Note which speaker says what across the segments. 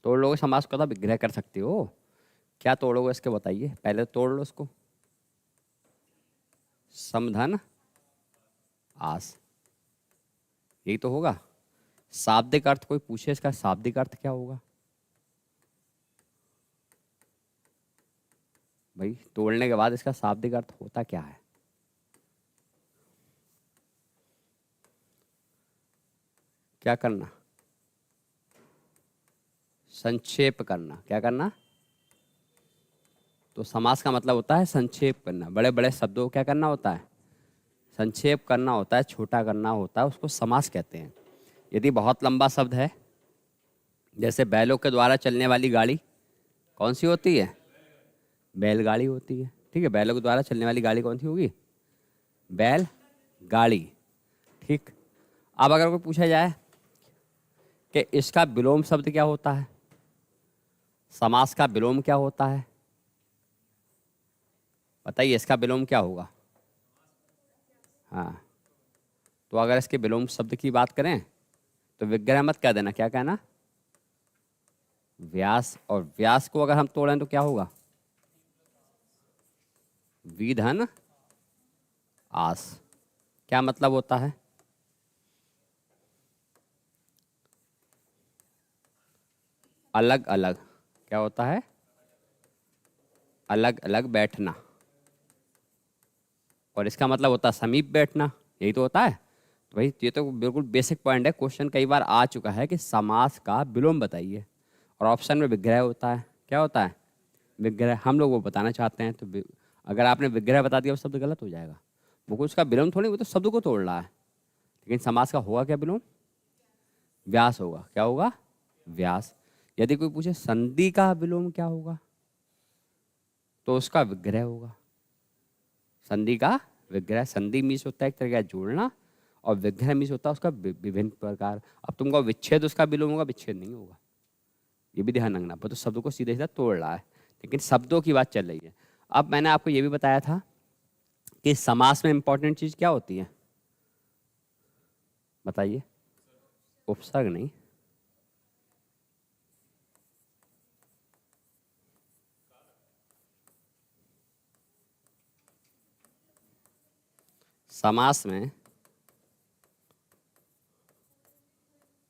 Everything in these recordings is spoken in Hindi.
Speaker 1: तोड़ लोगे समास को तो विग्रह कर सकते हो। क्या तोड़ोगे इसके बताइए, पहले तोड़ लो उसको। समधन आस, यही तो होगा। शाब्दिक अर्थ कोई पूछे इसका शाब्दिक अर्थ क्या होगा भाई, तोड़ने के बाद इसका शाब्दिक अर्थ होता क्या है? क्या करना? संक्षेप करना। क्या करना? तो समास का मतलब होता है संक्षेप करना। बड़े बड़े शब्दों को क्या करना होता है? संक्षेप करना होता है, छोटा करना होता है, उसको समास कहते हैं। यदि बहुत लंबा शब्द है, जैसे बैलों के द्वारा चलने वाली गाड़ी कौन सी होती है? बैलगाड़ी होती है। ठीक है, बैलों के द्वारा चलने वाली गाड़ी कौन सी होगी? बैल गाड़ी। ठीक। अब अगर कोई पूछा जाए कि इसका विलोम शब्द क्या होता है, समास का विलोम क्या होता है, बताइए इसका विलोम क्या होगा? हाँ, तो अगर इसके विलोम शब्द की बात करें तो विग्रह मत कह देना। क्या कहना? व्यास। और व्यास को अगर हम तोड़ें तो क्या होगा? विधन आस। क्या मतलब होता है? अलग अलग। क्या होता है? अलग अलग बैठना। और इसका मतलब होता है समीप बैठना, यही तो होता है। तो भाई ये तो बिल्कुल बेसिक पॉइंट है, क्वेश्चन कई बार आ चुका है कि समास का विलोम बताइए, और ऑप्शन में विग्रह होता है। क्या होता है? विग्रह। हम लोग वो बताना चाहते हैं, तो अगर आपने विग्रह बता दिया वो शब्द गलत हो जाएगा। वो कुछ उसका विलोम थोड़ी, वो तो शब्द को तोड़ रहा है। लेकिन समास का होगा क्या विलोम? व्यास होगा। क्या होगा? व्यास। यदि कोई पूछे संधि का विलोम क्या होगा, तो उसका विग्रह होगा। संधि का विग्रह। संधि मीन्स होता है एक तरह का जोड़ना, और विग्रह मीन्स होता है उसका विभिन्न प्रकार। अब तुमको विच्छेद उसका विलोम होगा, विच्छेद नहीं होगा, ये भी ध्यान रखना। तो शब्दों को सीधे सीधा तोड़ रहा है, लेकिन शब्दों की बात चल रही है। अब मैंने आपको ये भी बताया था कि समास में इंपॉर्टेंट चीज क्या होती है, बताइए। उपसर्ग नहीं, समास में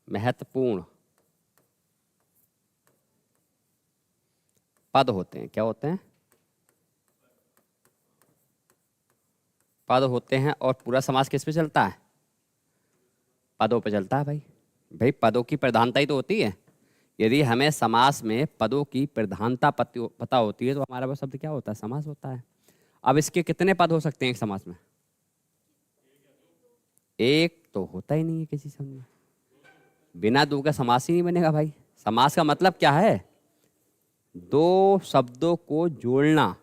Speaker 1: महत्वपूर्ण पद होते हैं। क्या होते हैं? पद होते हैं। और पूरा समास किस पे चलता है? पदों पे चलता है भाई। भाई पदों की प्रधानता ही तो होती है। यदि हमें समास में पदों की प्रधानता पता होती है तो हमारा वो शब्द क्या होता है? समास होता है। अब इसके कितने पद हो सकते हैं एक समास में? एक तो होता ही नहीं है किसी शब्द में। बिना दो का समास ही नहीं बनेगा भाई। समास का मतलब क्या है? दो शब्दों को जोड़ना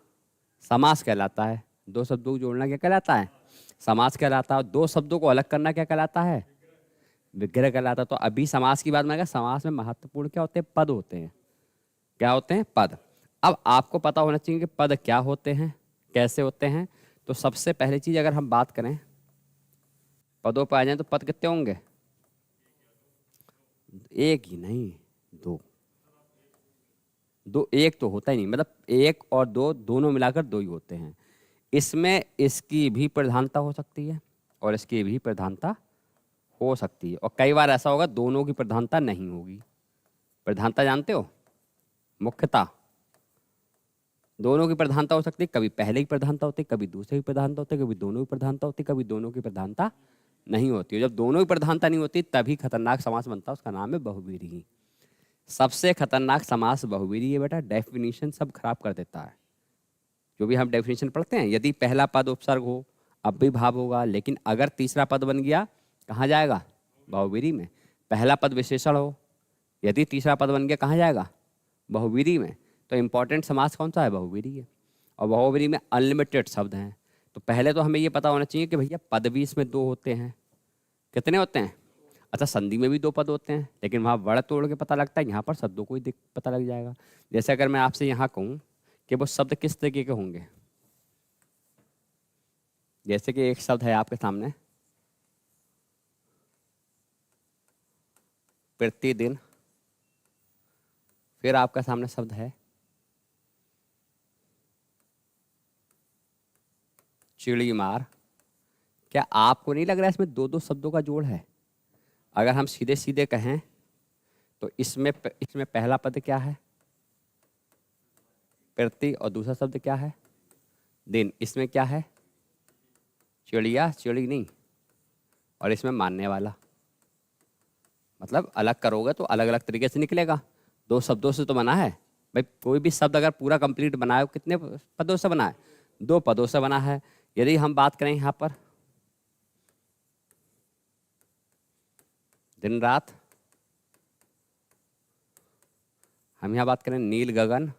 Speaker 1: समास कहलाता है। दो शब्दों को जोड़ना क्या कहलाता है? समास कहलाता है। दो शब्दों को अलग करना क्या कहलाता है? विग्रह कहलाता है। तो अभी समास की बात में समास में महत्वपूर्ण क्या होते हैं? पद होते हैं। क्या होते हैं? पद। अब आपको पता होना चाहिए कि पद क्या होते हैं, कैसे होते हैं। तो सबसे पहली चीज अगर हम बात करें पदों पर आ जाए तो पद कितने होंगे? एक ही नहीं, दो। दो, एक तो होता ही नहीं, मतलब एक और दो दोनों मिलाकर दो ही होते हैं। इसमें इसकी भी प्रधानता हो सकती है और इसकी भी प्रधानता हो सकती है, और कई बार ऐसा होगा दोनों की प्रधानता नहीं होगी। प्रधानता जानते हो? मुख्यता। दोनों की प्रधानता हो सकती है, कभी पहले की प्रधानता होती है, कभी दूसरे की प्रधानता होती है, कभी दोनों की प्रधानता होती है, कभी दोनों की प्रधानता नहीं होती है। जब दोनों की प्रधानता नहीं होती तभी खतरनाक समास बनता है, उसका नाम है बहुव्रीहि। सबसे खतरनाक समास बहुव्रीहि है बेटा। डेफिनेशन सब खराब कर देता है। जो भी हम डेफिनेशन पढ़ते हैं, यदि पहला पद उपसर्ग हो अब भी भाव होगा, लेकिन अगर तीसरा पद बन गया कहाँ जाएगा? बहुव्रीहि में। पहला पद विशेषण हो, यदि तीसरा पद बन गया कहाँ जाएगा? बहुव्रीहि में। तो इंपॉर्टेंट समास कौन सा है? बहुव्रीहि है। और बहुव्रीहि में अनलिमिटेड शब्द हैं। तो पहले तो हमें ये पता होना चाहिए कि भैया पद भी इसमें दो होते हैं। कितने होते हैं? अच्छा, संधि में भी दो पद होते हैं, लेकिन वहाँ वर्ण तोड़ के पता लगता है, यहाँ पर शब्दों को ही पता लग जाएगा। जैसे अगर मैं आपसे यहाँ कहूँ कि वो शब्द किस तरीके के होंगे, जैसे कि एक शब्द है आपके सामने, प्रतिदिन फिर आपका सामने शब्द है चिड़ी मार। क्या आपको नहीं लग रहा है इसमें दो दो शब्दों का जोड़ है? अगर हम सीधे सीधे कहें तो इसमें पहला पद क्या है? प्रति, और दूसरा शब्द क्या है? दिन। इसमें क्या है? चिड़िया, चिड़ी नहीं, और इसमें मानने वाला। मतलब अलग करोगे तो अलग अलग तरीके से निकलेगा। दो शब्दों से तो बना है भाई। कोई भी शब्द अगर पूरा कंप्लीट बना है, कितने पदों से बना है? दो पदों से बना है। यदि हम बात करें यहाँ पर दिन रात, हम यहाँ बात करें नील गगन,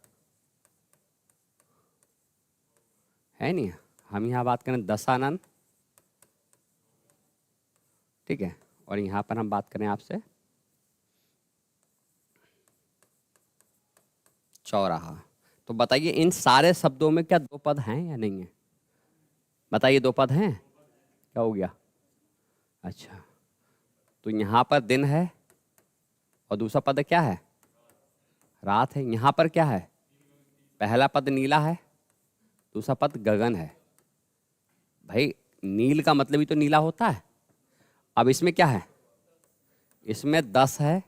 Speaker 1: है नहीं, हम यहाँ बात करें दशानन, ठीक है, और यहाँ पर हम बात करें आपसे चौराहा। तो बताइए इन सारे शब्दों में क्या दो पद हैं या नहीं है? बताइए दो पद हैं? क्या हो गया? अच्छा, तो यहाँ पर दिन है और दूसरा पद क्या है? रात है। यहाँ पर क्या है? पहला पद नीला है, दूसरा पद गगन है। भाई नील का मतलब ही तो नीला होता है। अब इसमें क्या है? इसमें 10 है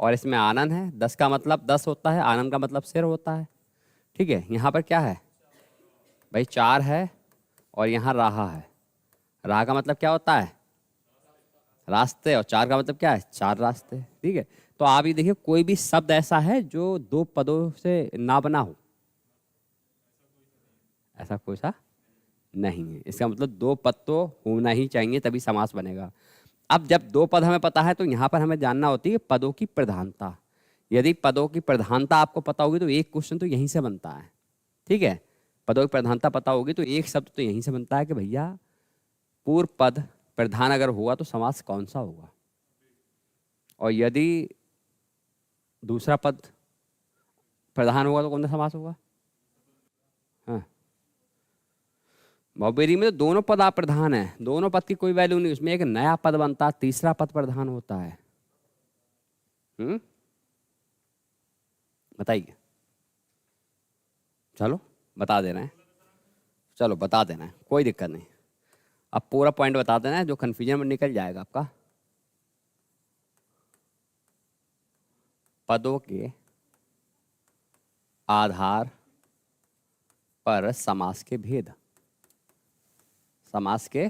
Speaker 1: और इसमें आनंद है। 10 का मतलब 10 होता है, आनंद का मतलब सिर होता है, ठीक है। यहाँ पर क्या है भाई? 4 है और यहाँ राहा है। राह का मतलब क्या होता है? रास्ते, और 4 का मतलब क्या है? 4 रास्ते, ठीक है। तो आप ये देखिए कोई भी शब्द ऐसा है जो दो पदों से ना बना हो? ऐसा कोई सा नहीं है। इसका मतलब दो पद तो होना ही चाहिए तभी समास बनेगा। अब जब दो पद हमें पता है तो यहाँ पर हमें जानना होती है पदों की प्रधानता। यदि पदों की प्रधानता आपको पता होगी तो एक क्वेश्चन तो यहीं से बनता है, ठीक है। पदों की प्रधानता पता होगी तो एक शब्द तो यहीं से बनता है कि भैया पूर्व पद प्रधान अगर हुआ तो समास कौन सा होगा, और यदि दूसरा पद प्रधान होगा तो कौन सा समास होगा? हाँ, बहुब्रीहि में तो दोनों पद आप प्रधान है, दोनों पद की कोई वैल्यू नहीं। उसमें एक नया पद बनता है, तीसरा पद प्रधान होता है। बताइए। चलो बता देना है, चलो बता देना है, कोई दिक्कत नहीं। अब पूरा पॉइंट बता देना है, जो कन्फ्यूजन में निकल जाएगा आपका। पदों के आधार पर समास के भेद। समास के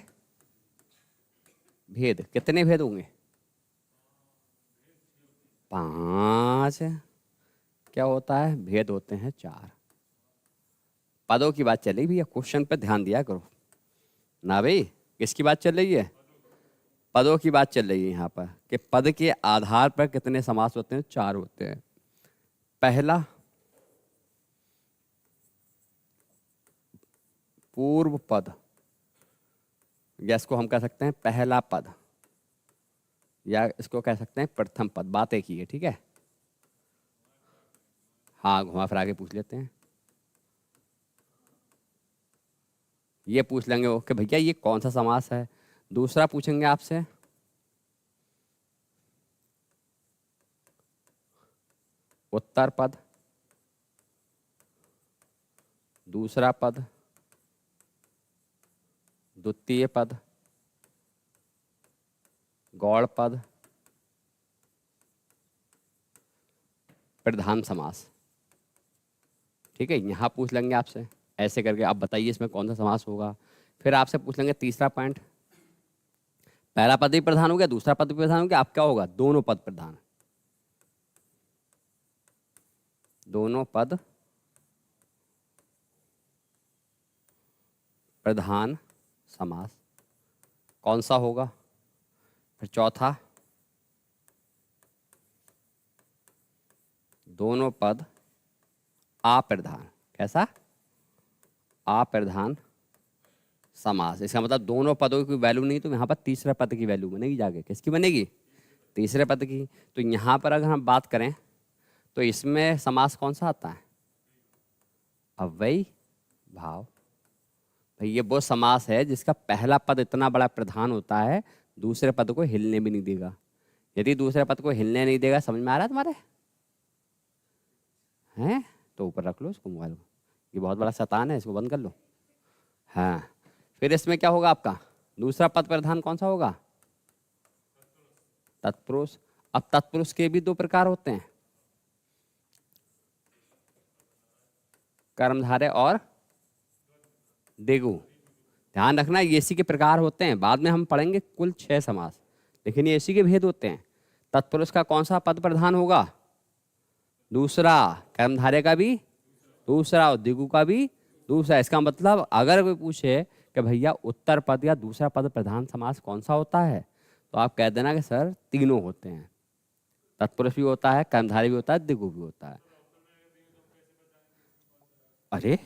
Speaker 1: भेद कितने भेद होंगे? 5। क्या होता है? भेद होते हैं 4। पदों की बात चल रही भैया, क्वेश्चन पे ध्यान दिया करो ना भाई। किसकी बात चल रही है? पदों की बात चल रही है यहाँ पर कि पद के आधार पर कितने समास होते हैं? 4 होते हैं। पहला पूर्व पद, या इसको हम कह सकते हैं पहला पद, या इसको कह सकते हैं प्रथम पद। बात एक ही है, ठीक है। हाँ, घुमा फिरा के पूछ लेते हैं। ये पूछ लेंगे वो कि भैया ये कौन सा समास है। दूसरा पूछेंगे आपसे उत्तर पद, दूसरा पद, द्वितीय पद, गौड़ पद, प्रधान समास, ठीक है। यहाँ पूछ लेंगे आपसे ऐसे करके, आप बताइए इसमें कौन सा समास होगा। फिर आपसे पूछ लेंगे तीसरा पॉइंट, पहला पद भी प्रधान हो गया, दूसरा पद भी प्रधान हो गया, अब क्या होगा? दोनों पद प्रधान। दोनों पद प्रधान समास कौन सा होगा? फिर चौथा, दोनों पद अप्रधान। कैसा? अप्रधान समास। इसका मतलब दोनों पदों की वैल्यू नहीं तो यहाँ पर तीसरे पद की वैल्यू बनेगी जाके। किसकी बनेगी? तीसरे पद की। तो यहाँ पर अगर हम बात करें तो इसमें समास कौन सा आता है? अव्ययी भाव। भाई ये वो समास है जिसका पहला पद इतना बड़ा प्रधान होता है, दूसरे पद को हिलने भी नहीं देगा। यदि दूसरे पद को हिलने नहीं देगा, समझ में आ रहा है तुम्हारे? हैं तो ऊपर रख लो इसको, मोबाइल को, ये बहुत बड़ा शैतान है, इसको बंद कर लो। हाँ, फिर इसमें क्या होगा आपका, दूसरा पद प्रधान कौन सा होगा, तत्पुरुष। अब तत्पुरुष के भी दो प्रकार होते हैं, कर्मधारय और दिगु। ध्यान रखना ये इसी के प्रकार होते हैं, बाद में हम पढ़ेंगे कुल 6 समास, लेकिन ये इसी के भेद होते हैं। तत्पुरुष का कौन सा पद प्रधान होगा, दूसरा, कर्मधारय का भी दूसरा और दिगु का भी दूसरा। इसका मतलब अगर कोई पूछे कि भैया उत्तर पद या दूसरा पद प्रधान समास कौन सा होता है, तो आप कह देना कि सर तीनों होते हैं, तत्पुरुष भी होता है, कर्मधारय भी होता है, दिगु भी होता है। अरे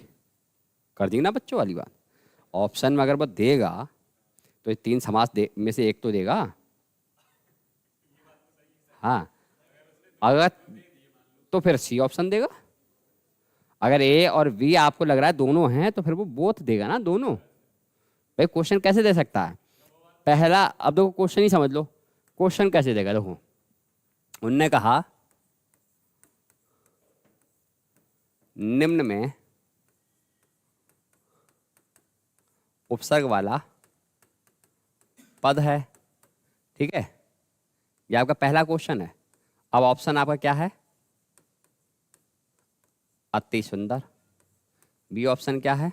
Speaker 1: कर दी ना बच्चों वाली बात, ऑप्शन में अगर वो देगा तो ये 3 समास में से एक तो देगा। हाँ, अगर तो फिर सी ऑप्शन देगा। अगर ए और बी आपको लग रहा है दोनों हैं तो फिर वो बोथ देगा ना, दोनों। भाई क्वेश्चन कैसे दे सकता है, पहला, अब देखो क्वेश्चन ही समझ लो, क्वेश्चन कैसे देगा। देखो उनने कहा निम्न में उपसर्ग वाला पद है, ठीक है, ये आपका पहला क्वेश्चन है। अब ऑप्शन आपका क्या है, अति सुंदर। बी ऑप्शन क्या है,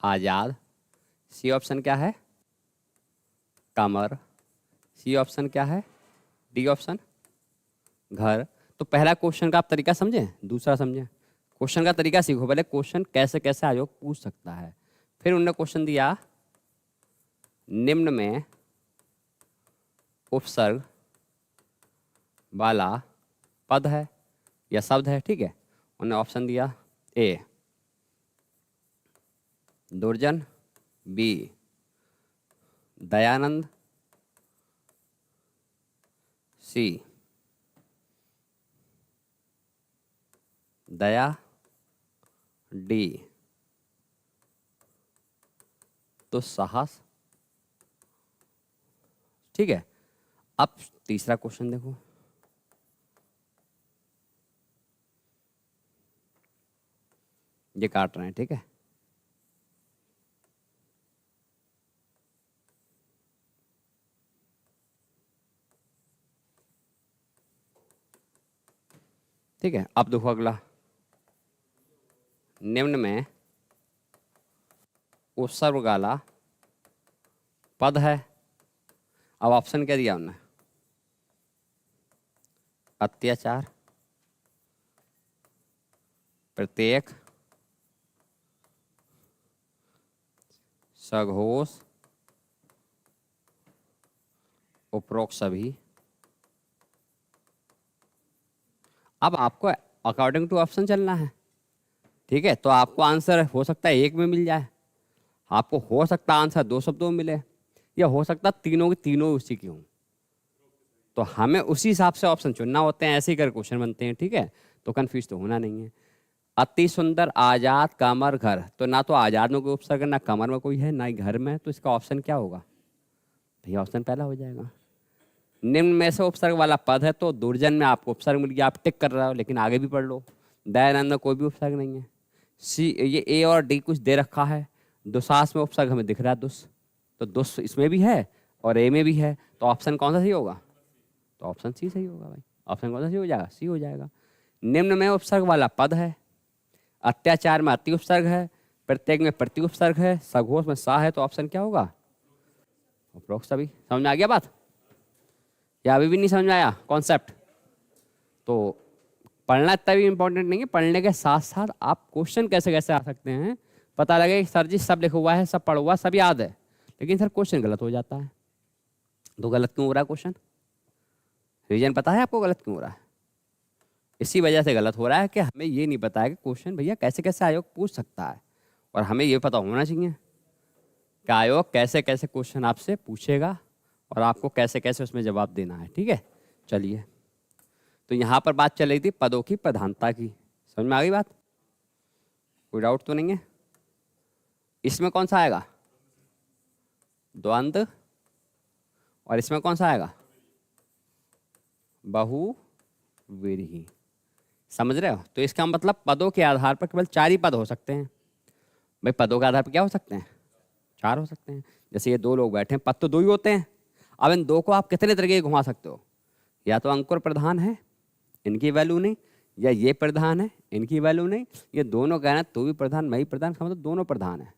Speaker 1: आजाद। सी ऑप्शन क्या है, कमर। सी ऑप्शन क्या है, डी ऑप्शन घर। तो पहला क्वेश्चन का आप तरीका समझे, दूसरा समझे। क्वेश्चन का तरीका सीखो पहले, क्वेश्चन कैसे कैसे आयोग पूछ सकता है। फिर उन्होंने क्वेश्चन दिया निम्न में उपसर्ग वाला पद है या शब्द है, ठीक है। उन्होंने ऑप्शन दिया ए दुर्जन, बी दयानंद, सी दया, डी तो साहस, ठीक है। अब तीसरा क्वेश्चन देखो, ये काट रहे हैं, ठीक है। ठीक है, अब देखो अगला, निम्न में उपसर्ग वाला पद है। अब ऑप्शन क्या दिया उन्होंने, अत्याचार, प्रत्येक, सघोष, उपरोक्त सभी। अब आपको अकॉर्डिंग टू ऑप्शन चलना है, ठीक है। तो आपको आंसर हो सकता है एक में मिल जाए, आपको हो सकता है आंसर 2 शब्दों में मिले, या हो सकता है तीनों के तीनों उसी की हों। तो हमें उसी हिसाब से ऑप्शन चुनना होते हैं, ऐसे ही कर क्वेश्चन बनते हैं, ठीक है। तो कंफ्यूज तो होना नहीं है। अति सुंदर, आजाद, कमर, घर। तो ना तो आजाद में कोई उपसर्ग, ना कमर में कोई है, ना ही घर में, तो इसका ऑप्शन क्या होगा भैया, ऑप्शन पहला हो जाएगा। निम्न में से उपसर्ग वाला पद है, तो दुर्जन में आपको उपसर्ग मिल गया, आप टिक कर रहे हो, लेकिन आगे भी पढ़ लो। दयानंद में कोई भी उपसर्ग नहीं है। सी, ये ए और डी कुछ दे रखा है। दुसास में उपसर्ग हमें दिख रहा है दुस, तो दुस इसमें भी है और ए में भी है, तो ऑप्शन कौन सा सही होगा, तो ऑप्शन सी सही होगा भाई। ऑप्शन कौन सा सही हो जाएगा, सी हो जाएगा। निम्न में उपसर्ग वाला पद है, अत्याचार में अति उपसर्ग है, प्रत्येक में प्रति उपसर्ग है, सघोष में सा है, तो ऑप्शन क्या होगा, उपरोक्त सभी। समझ में आ गया बात, या अभी भी नहीं समझ में आया कॉन्सेप्ट। तो पढ़ना इतना भी इंपॉर्टेंट नहीं है, पढ़ने के साथ साथ आप क्वेश्चन कैसे कैसे आ सकते हैं पता लगे। सर जी सब लिखा हुआ है, सब पढ़ा हुआ, सब याद है, लेकिन सर क्वेश्चन गलत हो जाता है। तो गलत क्यों हो रहा है क्वेश्चन, रीजन पता है आपको गलत क्यों हो रहा है? इसी वजह से गलत हो रहा है कि हमें ये नहीं पता है कि क्वेश्चन भैया कैसे कैसे आयोग पूछ सकता है, और हमें ये पता होना चाहिए कि आयोग कैसे कैसे क्वेश्चन आपसे पूछेगा और आपको कैसे कैसे उसमें जवाब देना है, ठीक है। चलिए, तो यहाँ पर बात चल रही थी पदों की प्रधानता की, समझ में आ गई बात, कोई डाउट तो नहीं है? इसमें कौन सा आएगा, द्वंद्व, और इसमें कौन सा आएगा, बहु बहुव्रीहि। समझ रहे हो? तो इसका मतलब पदों के आधार पर केवल 4 ही पद हो सकते हैं। भाई पदों के आधार पर क्या हो सकते हैं? 4 हो सकते हैं। जैसे ये 2 लोग बैठे हैं, पद तो 2 ही होते हैं। अब इन 2 को आप कितने तरीके से घुमा सकते हो? या तो अंकुर प्रधान है, इनकी वैल्यू नहीं, या ये प्रधान है, इनकी वैल्यू नहीं, ये दोनों कहना तू भी प्रधान मैं ही प्रधान, का मतलब दोनों प्रधान है।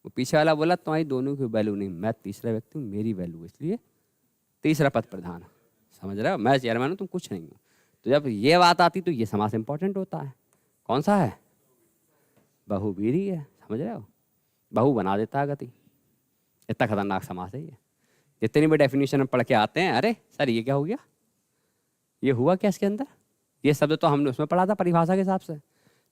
Speaker 1: वो पीछे वाला बोला तुम्हारी दोनों की वैल्यू नहीं, मैं तीसरा व्यक्ति हूँ, मेरी वैल्यू, इसलिए तीसरा पद प्रधान। समझ रहे हो? मैं चेयरमैन हूँ, तुम कुछ नहीं हो। तो जब ये बात आती तो ये समास इंपॉर्टेंट होता है। कौन सा है? बहुवीरी है। समझ रहे हो? बहु बना देता है गति। इतना खतरनाक समास है ये। जितनी भी डेफिनेशन हम पढ़ के आते हैं, अरे सर ये क्या हो गया, ये हुआ क्या इसके अंदर, ये शब्द तो हमने उसमें पढ़ा था परिभाषा के हिसाब से,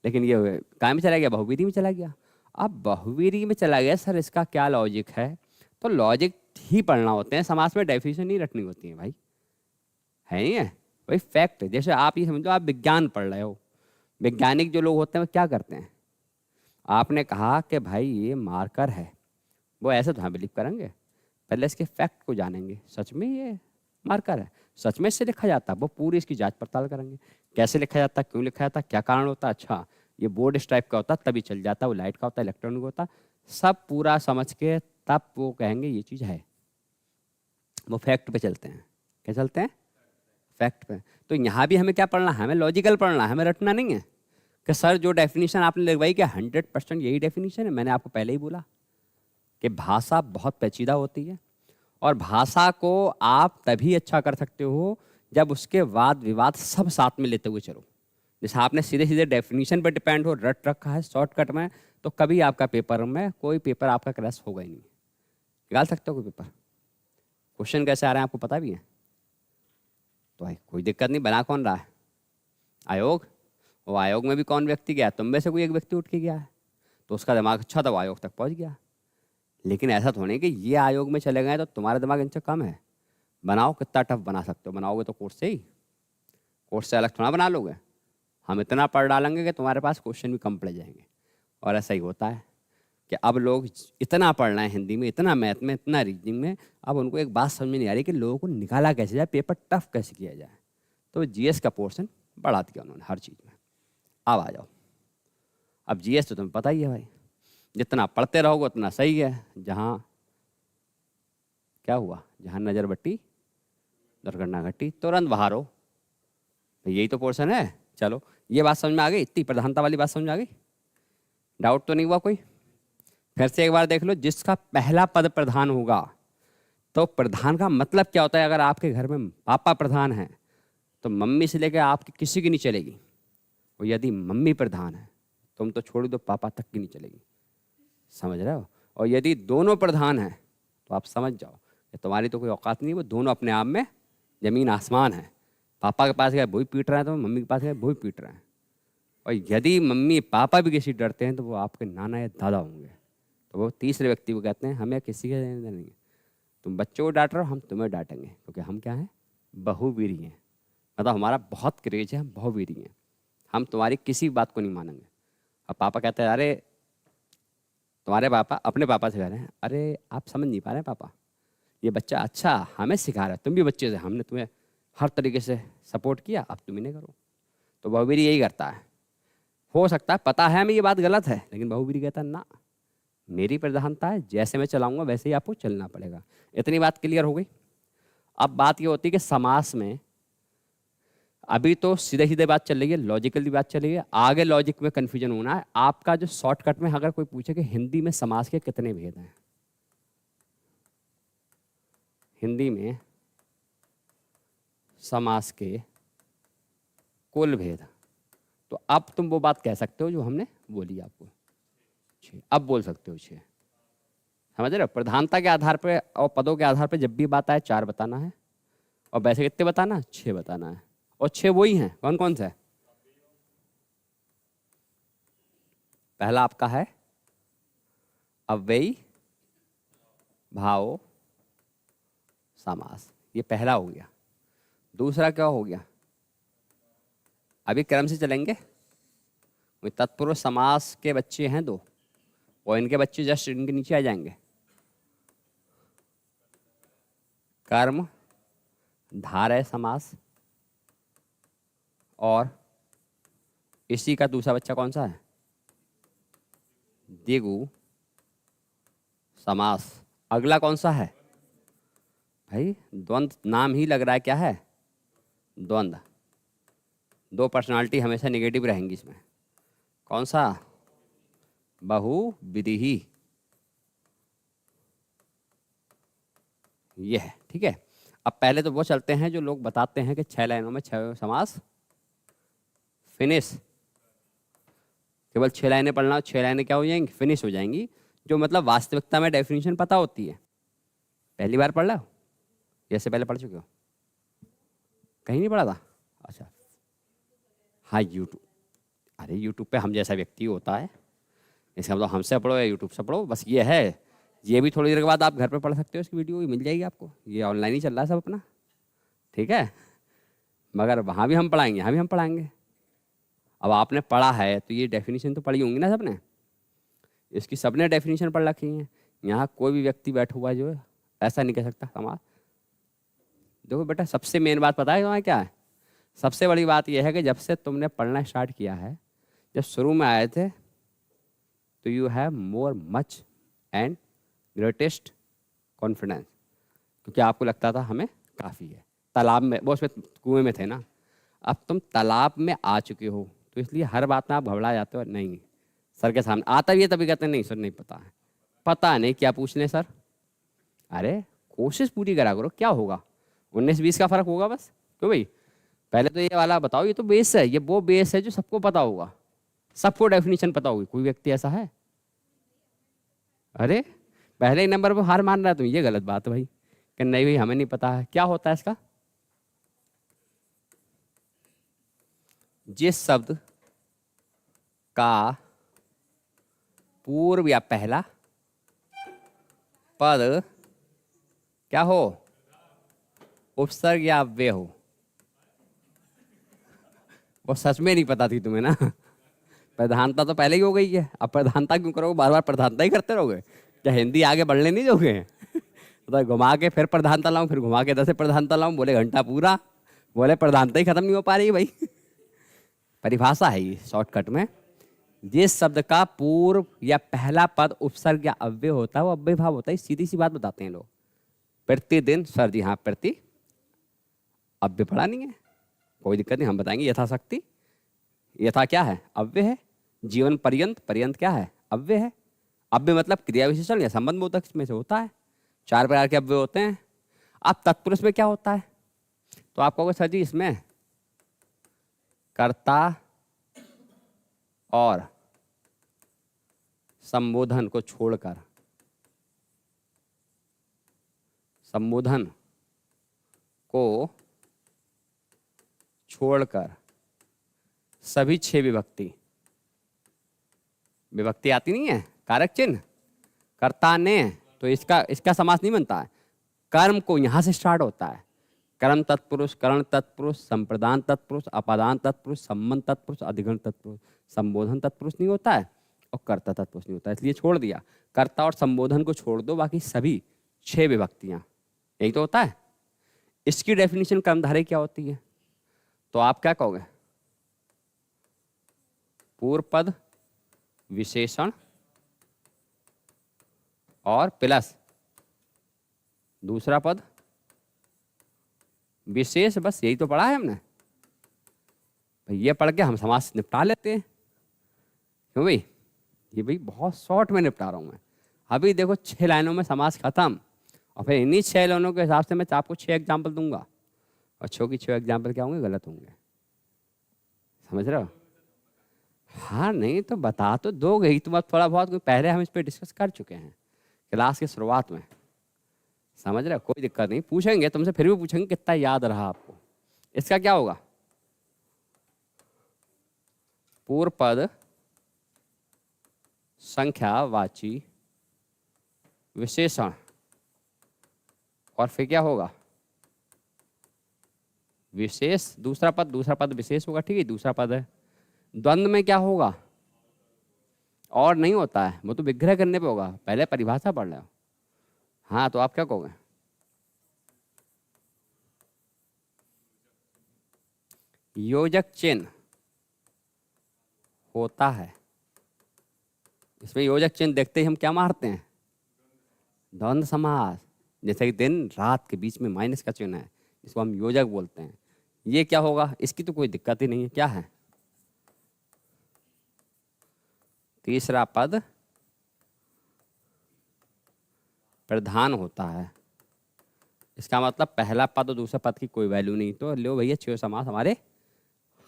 Speaker 1: लेकिन ये काय में चला गया? बहुवीरी में चला गया। अब बहुवीरी में चला गया, सर इसका क्या लॉजिक है? तो लॉजिक ही पढ़ना होते हैं, समास में डेफिनेशन नहीं रटनी होती है भाई, है नहीं है भाई, फैक्ट है। जैसे आप ये समझो आप विज्ञान पढ़ रहे हो, वैज्ञानिक जो लोग होते हैं वो क्या करते हैं? आपने कहा कि भाई ये मार्कर है, वो ऐसे तो हाँ बिलीव करेंगे, पहले इसके फैक्ट को जानेंगे, सच में ये मार्कर है, सच में इससे लिखा जाता है, वो पूरी इसकी जांच पड़ताल करेंगे, कैसे लिखा जाता है, क्यों लिखा जाता है, क्या कारण होता है, अच्छा ये बोर्ड इस टाइप का होता है तभी चल जाता है, वो लाइट का होता है, इलेक्ट्रॉनिक होता है, सब पूरा समझ के तब वो कहेंगे ये चीज़ है। वो फैक्ट पे चलते हैं। क्या चलते हैं? फैक्ट पे। तो यहाँ भी हमें क्या पढ़ना है? हमें लॉजिकल पढ़ना है, हमें रटना नहीं है कि सर जो डेफिनेशन आपने लगवाई क्या 100% यही डेफिनेशन है। मैंने आपको पहले ही बोला कि भाषा बहुत पेचीदा होती है और भाषा को आप तभी अच्छा कर सकते हो जब उसके वाद विवाद सब साथ में लेते हुए चलो। जैसे आपने सीधे सीधे डेफिनेशन पर डिपेंड हो रट रखा है शॉर्टकट में, तो कभी आपका पेपर में कोई पेपर आपका क्रैश होगा ही नहीं। निकाल सकते हो कोई पेपर? क्वेश्चन कैसे आ रहे हैं आपको पता भी है? तो भाई कोई दिक्कत नहीं, बना कौन रहा है? आयोग। वो आयोग में भी कौन व्यक्ति गया? तुम में से कोई एक व्यक्ति उठ के गया है, तो उसका दिमाग अच्छा था, वो आयोग तक पहुंच गया। लेकिन ऐसा थोड़ी कि ये आयोग में चले गए तो तुम्हारा दिमाग इनसे कम है। बनाओ, कितना टफ बना सकते हो, बनाओगे तो कोर्स से ही, कोर्स से अलग थोड़ा बना लोगे। हम इतना पढ़ डालेंगे कि तुम्हारे पास क्वेश्चन भी कम पड़ जाएंगे। और ऐसा ही होता है कि अब लोग इतना पढ़ रहे हैं हिंदी में, इतना मैथ में, इतना रीजनिंग में, अब उनको एक बात समझ में नहीं आ रही कि लोगों को निकाला कैसे जाए, पेपर टफ कैसे किया जाए। तो जीएस का पोर्शन बढ़ा दिया उन्होंने हर चीज़ में। अब आ जाओ, अब जीएस तो तुम्हें पता ही है भाई, जितना पढ़ते रहोगे उतना सही है। जहाँ क्या हुआ, जहाँ नज़र बट्टी दुर्घटना घटी तुरंत बाहर हो, यही तो पोर्शन है। चलो ये बात समझ में आ गई, इतनी प्रधानता वाली बात समझ में आ गई, डाउट तो नहीं हुआ कोई? फिर से एक बार देख लो, जिसका पहला पद प्रधान होगा, तो प्रधान का मतलब क्या होता है? अगर आपके घर में पापा प्रधान है तो मम्मी से लेकर आपकी किसी की नहीं चलेगी, और यदि मम्मी प्रधान है तुम तो छोड़ दो, पापा तक की नहीं चलेगी। समझ रहे हो? और यदि दोनों प्रधान हैं तो आप समझ जाओ कि तुम्हारी तो कोई औकात नहीं, वो दोनों अपने आप में जमीन आसमान है। पापा के पास गए वो भी पीट रहे हैं, तो मम्मी के पास गए वो भी पीट रहे हैं। और यदि मम्मी पापा भी किसी डरते हैं तो वो आपके नाना या दादा होंगे। तो वो तीसरे व्यक्ति को कहते हैं हमें किसी के नहीं है, तुम बच्चों को डांट रहे हो, हम तुम्हें डांटेंगे, क्योंकि हम क्या हैं? बहुवीरी हैं। मतलब हमारा बहुत क्रेज है, हम बहुवीरी हैं, हम तुम्हारी किसी बात को नहीं मानेंगे। अब पापा कहते हैं अरे, तुम्हारे पापा अपने पापा से कह रहे हैं अरे आप समझ नहीं पा रहे पापा, ये बच्चा अच्छा हमें सिखा रहा है, तुम भी बच्चे से, हमने तुम्हें हर तरीके से सपोर्ट किया, अब तुम ही नहीं करो। तो बहुवीरी यही करता है। हो सकता है पता है हमें ये बात गलत है, लेकिन बहुवीरी कहता है ना, मेरी प्रधानता है, जैसे मैं चलाऊंगा वैसे ही आपको चलना पड़ेगा। इतनी बात क्लियर हो गई। अब बात ये होती है कि समास में अभी तो सीधे सीधे बात चल रही है, लॉजिकली बात चल रही है, आगे लॉजिक में कंफ्यूजन होना है आपका। जो शॉर्टकट में अगर कोई पूछे कि हिंदी में समास के कितने भेद हैं, हिंदी में समास के कुल भेद, तो अब तुम वो बात कह सकते हो जो हमने बोली आपको, 6। अब बोल सकते हो 6। समझ रहे हो? प्रधानता के आधार पे और पदों के आधार पे जब भी बात आए 4 बताना है, और वैसे कितने बताना? 6 बताना है। और 6 वही हैं, कौन कौन से? पहला आपका है अव्ययी भाव समास, ये पहला हो गया। दूसरा क्या हो गया? अभी क्रम से चलेंगे। तत्पुरुष समास के बच्चे हैं 2, और इनके बच्चे जस्ट इनके नीचे आ जाएंगे। कर्म धारय समास, और इसी का दूसरा बच्चा कौन सा है? द्विगु समास। अगला कौन सा है भाई? द्वंद्व। नाम ही लग रहा है क्या है? द्वंद्व। दो पर्सनालिटी हमेशा नेगेटिव रहेंगी इसमें। कौन सा? बहुविधि। ये है, ठीक है। अब पहले तो वो चलते हैं जो लोग बताते हैं कि 6 लाइनों में 6 समास फिनिश। केवल 6 लाइनें पढ़ना, 6 लाइनें क्या हो जाएंगी? फिनिश हो जाएंगी। जो मतलब वास्तविकता में डेफिनेशन पता होती है। पहली बार पढ़ लो, जैसे पहले पढ़ चुके हो? कहीं नहीं पढ़ा था? अच्छा, हाँ यूट्यूब। अरे यूट्यूब पे हम जैसा व्यक्ति होता है, इसका मतलब हमसे पढ़ो या यूट्यूब से पढ़ो, बस ये है। ये भी थोड़ी देर के बाद आप घर पे पढ़ सकते हो, इसकी वीडियो भी मिल जाएगी आपको। ये ऑनलाइन ही चल रहा है सब अपना, ठीक है। मगर वहाँ भी हम पढ़ाएंगे, यहाँ भी हम पढ़ाएंगे। अब आपने पढ़ा है तो ये डेफिनेशन तो पढ़ी होंगी ना सबने, इसकी सबने डेफिनेशन पढ़ रखी है। यहाँ कोई भी व्यक्ति बैठा हुआ है जो ऐसा नहीं कह सकता समास। देखो बेटा, सबसे मेन बात पता है तुम्हें क्या है? सबसे बड़ी बात यह है कि जब से तुमने पढ़ना स्टार्ट किया है, जब शुरू में आए थे, तो you have more much and greatest confidence, क्योंकि आपको लगता था हमें काफ़ी है। तालाब में, वो उसमें कुएं में थे ना, अब तुम तालाब में आ चुके हो, तो इसलिए हर बात में आप घबरा जाते हो। नहीं, सर के सामने आता भी है तभी कहते हैं नहीं सर नहीं पता है। पता नहीं क्या पूछ लें सर? अरे कोशिश पूरी करा करो, क्या होगा? 19-20 का फर्क होगा बस। क्यों भाई? पहले तो ये वाला बताओ, ये तो बेस है, ये वो बेस है जो सबको पता होगा, सबको डेफिनेशन पता होगी। कोई व्यक्ति ऐसा है? अरे पहले ही नंबर पर हार मान रहा है तुम, ये गलत बात है भाई, कि नहीं भाई हमें नहीं पता है। क्या होता है इसका? जिस शब्द का पूर्व या पहला पद क्या हो? उपसर्ग या अव्यय हो। वो सच में नहीं पता थी तुम्हें ना? प्रधानता तो पहले ही हो गई है, अब प्रधानता क्यों करोगे? बार बार प्रधानता ही करते रहोगे? क्या हिंदी आगे बढ़ने नहीं दोगे? तो घुमा के फिर प्रधानता लाऊं, फिर घुमा के 10 प्रधानता लाऊं, बोले घंटा पूरा, बोले प्रधानता ही खत्म नहीं हो पा रही भाई। परिभाषा है ये शॉर्टकट में। जिस शब्द का पूर्व या पहला पद उपसर्ग या अव्यय होता है वो अव्यय भाव होता है। सीधी सी बात बताते हैं लोग। प्रतिदिन सर जी, हाँ प्रति अव्यय पढ़ा नहीं है, कोई दिक्कत नहीं, हम बताएंगे। यथाशक्ति, यथा क्या है? अव्यय है। जीवन पर्यंत, पर्यंत क्या है? अव्यय है। अव्यय मतलब क्रिया विशेषण या संबंध बोधक में से होता है। 4 प्रकार के अव्यय होते हैं। अब तत्पुरुष में क्या होता है? तो आप कहोगे सर जी इसमें कर्ता और संबोधन को छोड़कर, संबोधन को छोड़कर सभी 6 विभक्ति, विभक्ति आती नहीं है, कारक चिन्ह, कर्ता ने, तो इसका समास नहीं बनता है। कर्म को यहां से स्टार्ट होता है। कर्म तत्पुरुष, करण तत्पुरुष, संप्रदान तत्पुरुष, अपादान तत्पुरुष, संबंध तत्पुरुष, अधिगण तत्पुरुष। संबोधन तत्पुरुष नहीं होता है और कर्ता तत्पुरुष नहीं होता है, इसलिए छोड़ दिया। कर्ता और संबोधन को छोड़ दो, बाकी सभी 6 विभक्तियां, यही तो होता है। इसकी डेफिनेशन कर्मधारय क्या होती है? तो आप क्या कहोगे? पूर्व पद विशेषण और प्लस दूसरा पद विशेष, बस यही तो पढ़ा है हमने भाई। ये पढ़ के हम समास निपटा लेते हैं। क्यों भाई? ये भाई बहुत शॉर्ट में निपटा रहा हूं मैं। अभी देखो 6 लाइनों में समास खत्म, और फिर इन्हीं 6 लाइनों के हिसाब से मैं आपको 6 एग्जाम्पल दूंगा, और 6 की 6 एग्जाम्पल क्या होंगे? गलत होंगे। समझ रहे हो? हाँ नहीं तो बता तो दोगे ही तुम। अब थोड़ा बहुत पहले हम इस पर डिस्कस कर चुके हैं क्लास की शुरुआत में। समझ रहे हो? कोई दिक्कत नहीं, पूछेंगे तुमसे, फिर भी पूछेंगे कितना याद रहा आपको। इसका क्या होगा? पूर्व पद संख्यावाची विशेषण, और फिर क्या होगा? विशेष दूसरा पद विशेष होगा, ठीक है, दूसरा पद है। द्वंद्व में क्या होगा? और नहीं होता है, वो तो विग्रह करने पे होगा। पहले परिभाषा पढ़ लो। हाँ तो आप क्या कहोगे? योजक चिन्ह होता है, इसमें योजक चिन्ह देखते ही हम क्या मारते हैं? द्वंद्व समास। जैसे कि दिन रात के बीच में माइनस का चिन्ह है, इसको हम योजक बोलते हैं। ये क्या होगा? इसकी तो कोई दिक्कत ही नहीं है। क्या है? तीसरा पद प्रधान होता है। इसका मतलब पहला पद और दूसरा पद की कोई वैल्यू नहीं। तो लो भैया, 6 समास हमारे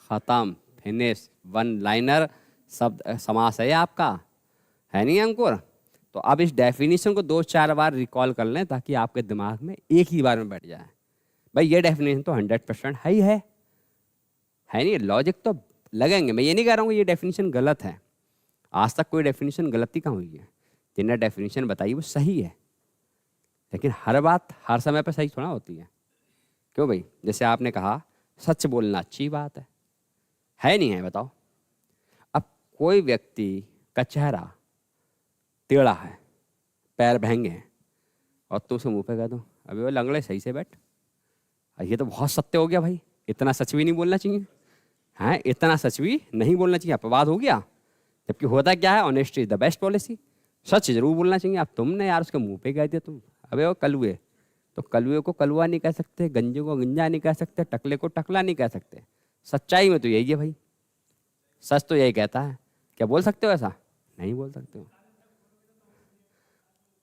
Speaker 1: खत्म, फिनिश, वन लाइनर शब्द समास है ये आपका, है नहीं अंकुर? तो अब इस डेफिनेशन को 2-4 बार रिकॉल कर लें ताकि आपके दिमाग में एक ही बार में बैठ जाए। भाई ये डेफिनेशन तो 100% है ही है नहीं? लॉजिक तो लगेंगे। मैं ये नहीं कह रहा हूँ ये डेफिनेशन गलत है, आज तक कोई डेफिनेशन गलती कहाँ हुई है? जिन्हें डेफिनेशन बताई वो सही है, लेकिन हर बात हर समय पर सही थोड़ा होती है। क्यों भाई? जैसे आपने कहा सच बोलना अच्छी बात है नहीं है? बताओ। अब कोई व्यक्ति का चेहरा टेढ़ा है, पैर भेंगे हैं, और तू उसे मुंह पे कह दो अबे वो लंगड़े सही से बैठ, ये तो बहुत सत्य हो गया भाई, इतना सच भी नहीं बोलना चाहिए, हैं? इतना सच भी नहीं बोलना चाहिए, अपवाद हो गया। जबकि होता क्या है? Honesty is the best policy. सच जरूर बोलना चाहिए। अब तुमने यार उसके मुंह पे कह दिया तुम अबे वो कलुए, तो कलुए को कलुआ नहीं कह सकते, गंजे को गंजा नहीं कह सकते, टकले को टकला नहीं कह सकते। सच्चाई में तो यही है भाई, सच तो यही कहता है। क्या बोल सकते हो ऐसा? नहीं बोल सकते हो।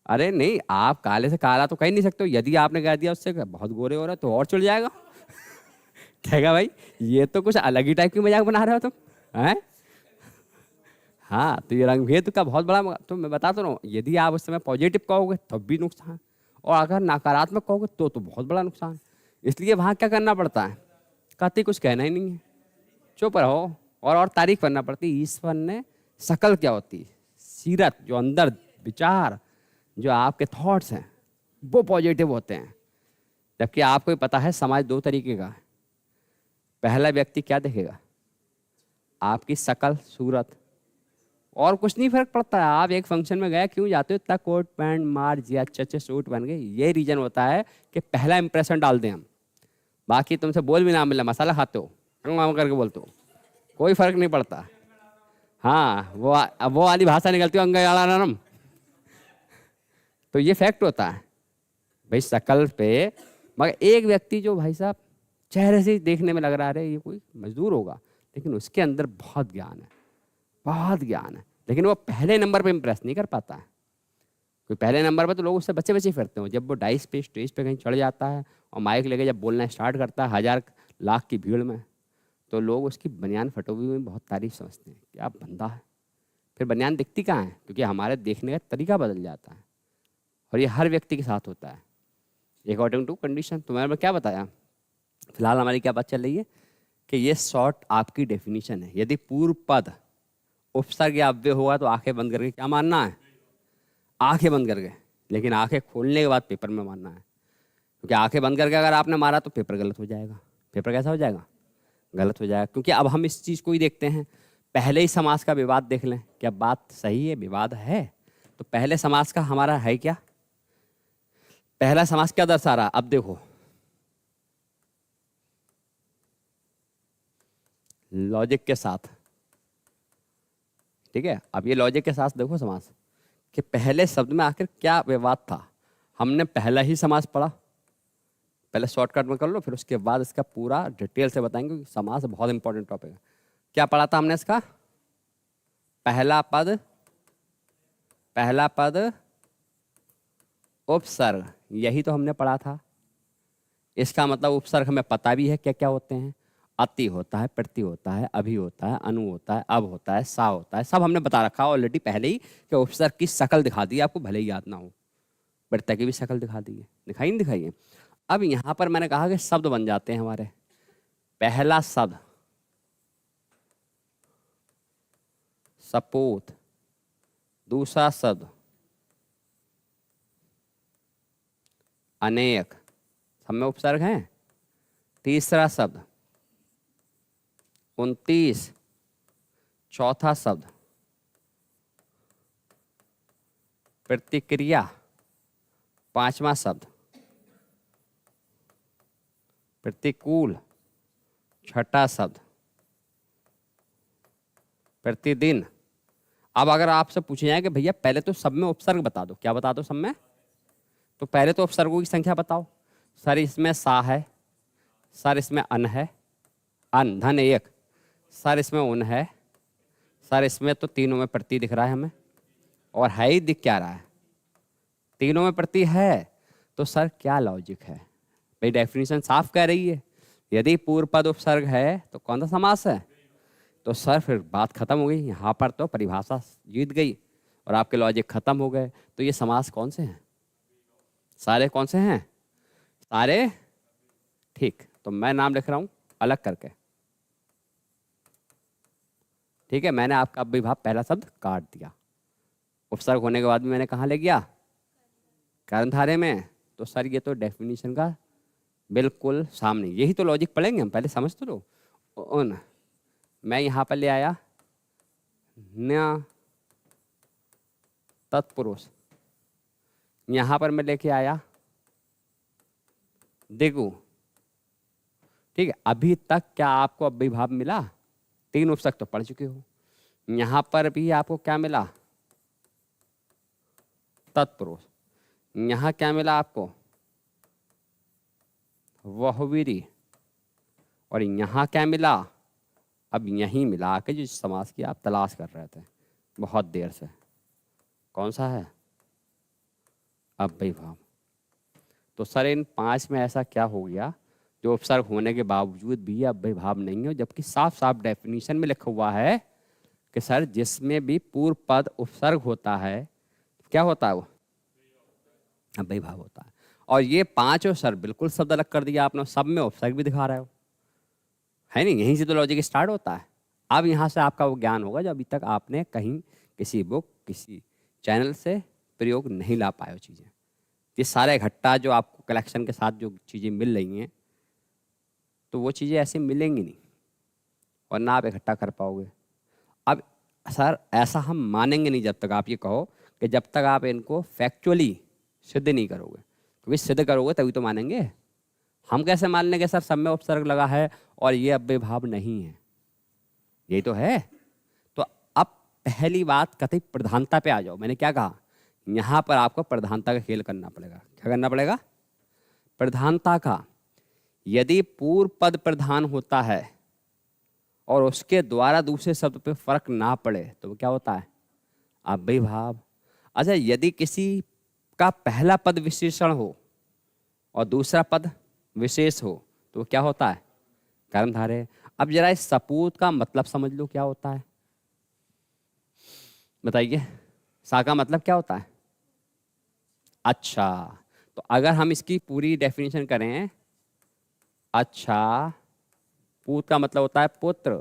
Speaker 1: अरे नहीं, आप काले से काला तो कह नहीं सकते हो। यदि आपने कह दिया उससे बहुत गोरे हो रहे तो और चढ़ जाएगा कहेगा भाई ये तो कुछ अलग ही टाइप की मजाक बना रहे हो तुम, हैं? हाँ, तो ये रंगभेद का बहुत बड़ा तो मैं बता तो रहा हूँ, यदि आप उस समय पॉजिटिव कहोगे तब भी नुकसान, और अगर नकारात्मक कहोगे तो बहुत बड़ा नुकसान। इसलिए वहाँ क्या करना पड़ता है? कति कुछ कहना ही नहीं है, चुप रहो और तारीफ करना पड़ती है। ईश्वर ने शकल क्या होती है? सीरत, जो अंदर विचार, जो आपके थॉट्स हैं वो पॉजिटिव होते हैं। जबकि आपको पता है समाज 2 तरीके का है। पहला व्यक्ति क्या देखेगा? आपकी शकल, सूरत, और कुछ नहीं फर्क पड़ता है। आप एक फंक्शन में गए, क्यों जाते हो? इतना कोट पैंट मार जी, अच्छे सूट बन गए, ये रीजन होता है कि पहला इंप्रेशन डाल दें हम। बाकी तुमसे बोल भी ना मिला मसाला खाते हो करके बोलते हो, कोई फर्क नहीं पड़ता। हाँ, वो वाली भाषा निकलती है अंगम। तो ये फैक्ट होता है भाई शकल पे। मगर एक व्यक्ति जो भाई साहब चेहरे से देखने में लग रहा है ये कोई मजदूर होगा, लेकिन उसके अंदर बहुत ज्ञान है, बहुत ज्ञान है, लेकिन वो पहले नंबर पे इंप्रेस नहीं कर पाता है। कोई पहले नंबर पे तो लोग उससे बच्चे बच्चे फिरते हो। जब वो डाइस पे स्टेज पे कहीं चढ़ जाता है और माइक लेके जब बोलना स्टार्ट करता है 1000 लाख की भीड़ में, तो लोग उसकी बनियान फटोवी में बहुत तारीफ समझते हैं, क्या बंदा है। फिर बनियान दिखती कहाँ है? क्योंकि हमारे देखने का तरीका बदल जाता है, और ये हर व्यक्ति के साथ होता है अकॉर्डिंग टू कंडीशन। तो मैंने क्या बताया? फिलहाल हमारी क्या बात चल रही है कि ये शॉर्ट आपकी डेफिनेशन है। यदि पूर्व पद उपसर्ग या अव्यय होगा तो आंखें बंद करके क्या मानना है? आंखें बंद करके। लेकिन आंखें खोलने के बाद पेपर में मानना है, क्योंकि आंखें बंद करके अगर आपने मारा तो पेपर गलत हो जाएगा। पेपर कैसा हो जाएगा? गलत हो जाएगा। क्योंकि अब हम इस चीज़ को ही देखते हैं। पहले ही समास का विवाद देख लें, क्या बात सही है? विवाद है तो पहले समास का हमारा है क्या? पहला समास क्या दर्शा रहा? अब देखो, लॉजिक के साथ, ठीक है? अब ये लॉजिक के साथ देखो समास कि पहले शब्द में आखिर क्या विवाद था। हमने पहला ही समास पढ़ा, पहले शॉर्टकट में कर लो, फिर उसके बाद इसका पूरा डिटेल से बताएंगे, क्योंकि समास बहुत इंपॉर्टेंट टॉपिक है। क्या पढ़ा था हमने इसका? पहला पद उपसर्ग, यही तो हमने पढ़ा था। इसका मतलब उपसर्ग हमें पता भी है क्या क्या होते हैं। अति होता है, प्रति होता है, अभि होता है, अनु होता है, अब होता है, सा होता है, सब हमने बता रखा ऑलरेडी पहले ही कि उपसर्ग की शक्ल दिखा दी आपको, भले ही याद ना हो। प्रत्यय की भी शक्ल दिखा दी है, दिखाई नहीं दिखाई है? अब यहाँ पर मैंने कहा कि शब्द बन जाते हैं हमारे। पहला शब्द सपूत, दूसरा शब्द अनेक, सब में उपसर्ग हैं। तीसरा शब्द 29, चौथा शब्द प्रतिक्रिया, पांचवा शब्द प्रतिकूल, छठा शब्द प्रतिदिन। अब अगर आपसे पूछे जाए कि भैया पहले तो सब में उपसर्ग बता दो, क्या बता दो सब में? तो पहले तो उपसर्गों की संख्या बताओ। सर इसमें सा है, सर इसमें अन है, अन धन एक, सर इसमें उन है, सर इसमें तो तीनों में प्रति दिख रहा है हमें, और है ही दिख क्या रहा है? तीनों में प्रति है। तो सर क्या लॉजिक है भाई? डेफिनेशन साफ कह रही है यदि पूर्व पद उपसर्ग है तो कौन सा समास है? तो सर फिर बात खत्म हो गई, यहाँ पर तो परिभाषा जीत गई और आपके लॉजिक खत्म हो गए। तो ये समास कौन से हैं? सारे कौन से हैं? सारे। ठीक, तो मैं नाम लिख रहा हूं अलग करके। ठीक है, मैंने आपका अव्ययीभाव पहला शब्द काट दिया। उपसर्ग होने के बाद भी मैंने कहाँ ले गया? कर्णधारे में। तो सर ये तो डेफिनेशन का बिल्कुल सामने, यही तो लॉजिक पढ़ेंगे हम, पहले समझ तो लो। उन मैं यहाँ पर ले आया न तत्पुरुष, यहाँ पर मैं लेके आया दिगु। ठीक है, अभी तक क्या आपको अव्ययीभाव मिला? तीन उपसर्ग तो पढ़ चुके हो। यहाँ पर भी आपको क्या मिला? तत्पुरुष। यहाँ क्या मिला आपको? बहुव्रीहि। और यहाँ क्या मिला? अब यहीं मिला के जिस समास की आप तलाश कर रहे थे बहुत देर से, कौन सा है? अव्ययीभाव। तो सर इन पांच में ऐसा क्या हो गया जो उपसर्ग होने के बावजूद भी अव्ययीभाव नहीं है, जबकि साफ साफ डेफिनेशन में लिखा हुआ है कि सर जिसमें भी पूर्व पद उपसर्ग होता है क्या होता है? वो अव्ययीभाव होता है। और ये पांचों सर बिल्कुल शब्द अलग कर दिया आपने, सब में उपसर्ग भी दिखा रहे हो, है नहीं? यहीं से तो लॉजिक स्टार्ट होता है। अब यहाँ से आपका वो ज्ञान होगा जो अभी तक आपने कहीं किसी बुक किसी चैनल से प्रयोग नहीं ला पाए हो चीज़ें। ये सारा इकट्ठा जो आपको कलेक्शन के साथ जो चीज़ें मिल रही हैं तो वो चीज़ें ऐसे मिलेंगी नहीं और ना आप इकट्ठा कर पाओगे। अब सर ऐसा हम मानेंगे नहीं जब तक आप ये कहो कि जब तक आप इनको फैक्चुअली सिद्ध नहीं करोगे, क्योंकि सिद्ध करोगे तभी तो मानेंगे। हम कैसे मान लेंगे सर सब में उपसर्ग लगा है और ये अव्ययीभाव नहीं है? यही तो है। तो अब पहली बात कथी प्रधानता पे आ जाओ। मैंने क्या कहा? यहाँ पर आपको प्रधानता का खेल करना पड़ेगा। क्या करना पड़ेगा? प्रधानता का। यदि पूर्व पद प्रधान होता है और उसके द्वारा दूसरे शब्द पे फर्क ना पड़े तो वो क्या होता है? अव्ययीभाव। अच्छा, यदि किसी का पहला पद विशेषण हो और दूसरा पद विशेष हो तो क्या होता है? कर्मधारय। अब जरा इस सपूत का मतलब समझ लो क्या होता है, बताइए। सा का मतलब क्या होता है? अच्छा, तो अगर हम इसकी पूरी डेफिनेशन करें, अच्छा पूत का मतलब होता है पुत्र,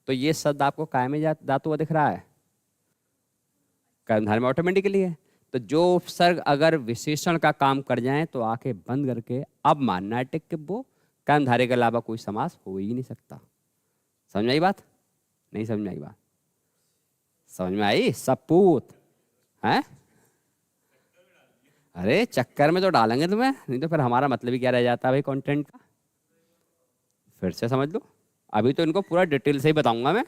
Speaker 1: तो ये शब्द आपको काय में धातु हुआ दिख रहा है? कर्मधारय में ऑटोमेटिकली है। तो जो उपसर्ग अगर विशेषण का काम कर जाए तो आंखें बंद करके अब मानना है टिक के वो कर्मधारय के अलावा कोई समास हो ही नहीं सकता। समझ में आई बात? नहीं समझ में आई बात? समझ में आई? सपूत है। अरे चक्कर में तो डालेंगे तुम्हें, नहीं तो फिर हमारा मतलब ही क्या रह जाता है भाई कंटेंट का। फिर से समझ लो, अभी तो इनको पूरा डिटेल से ही बताऊंगा मैं,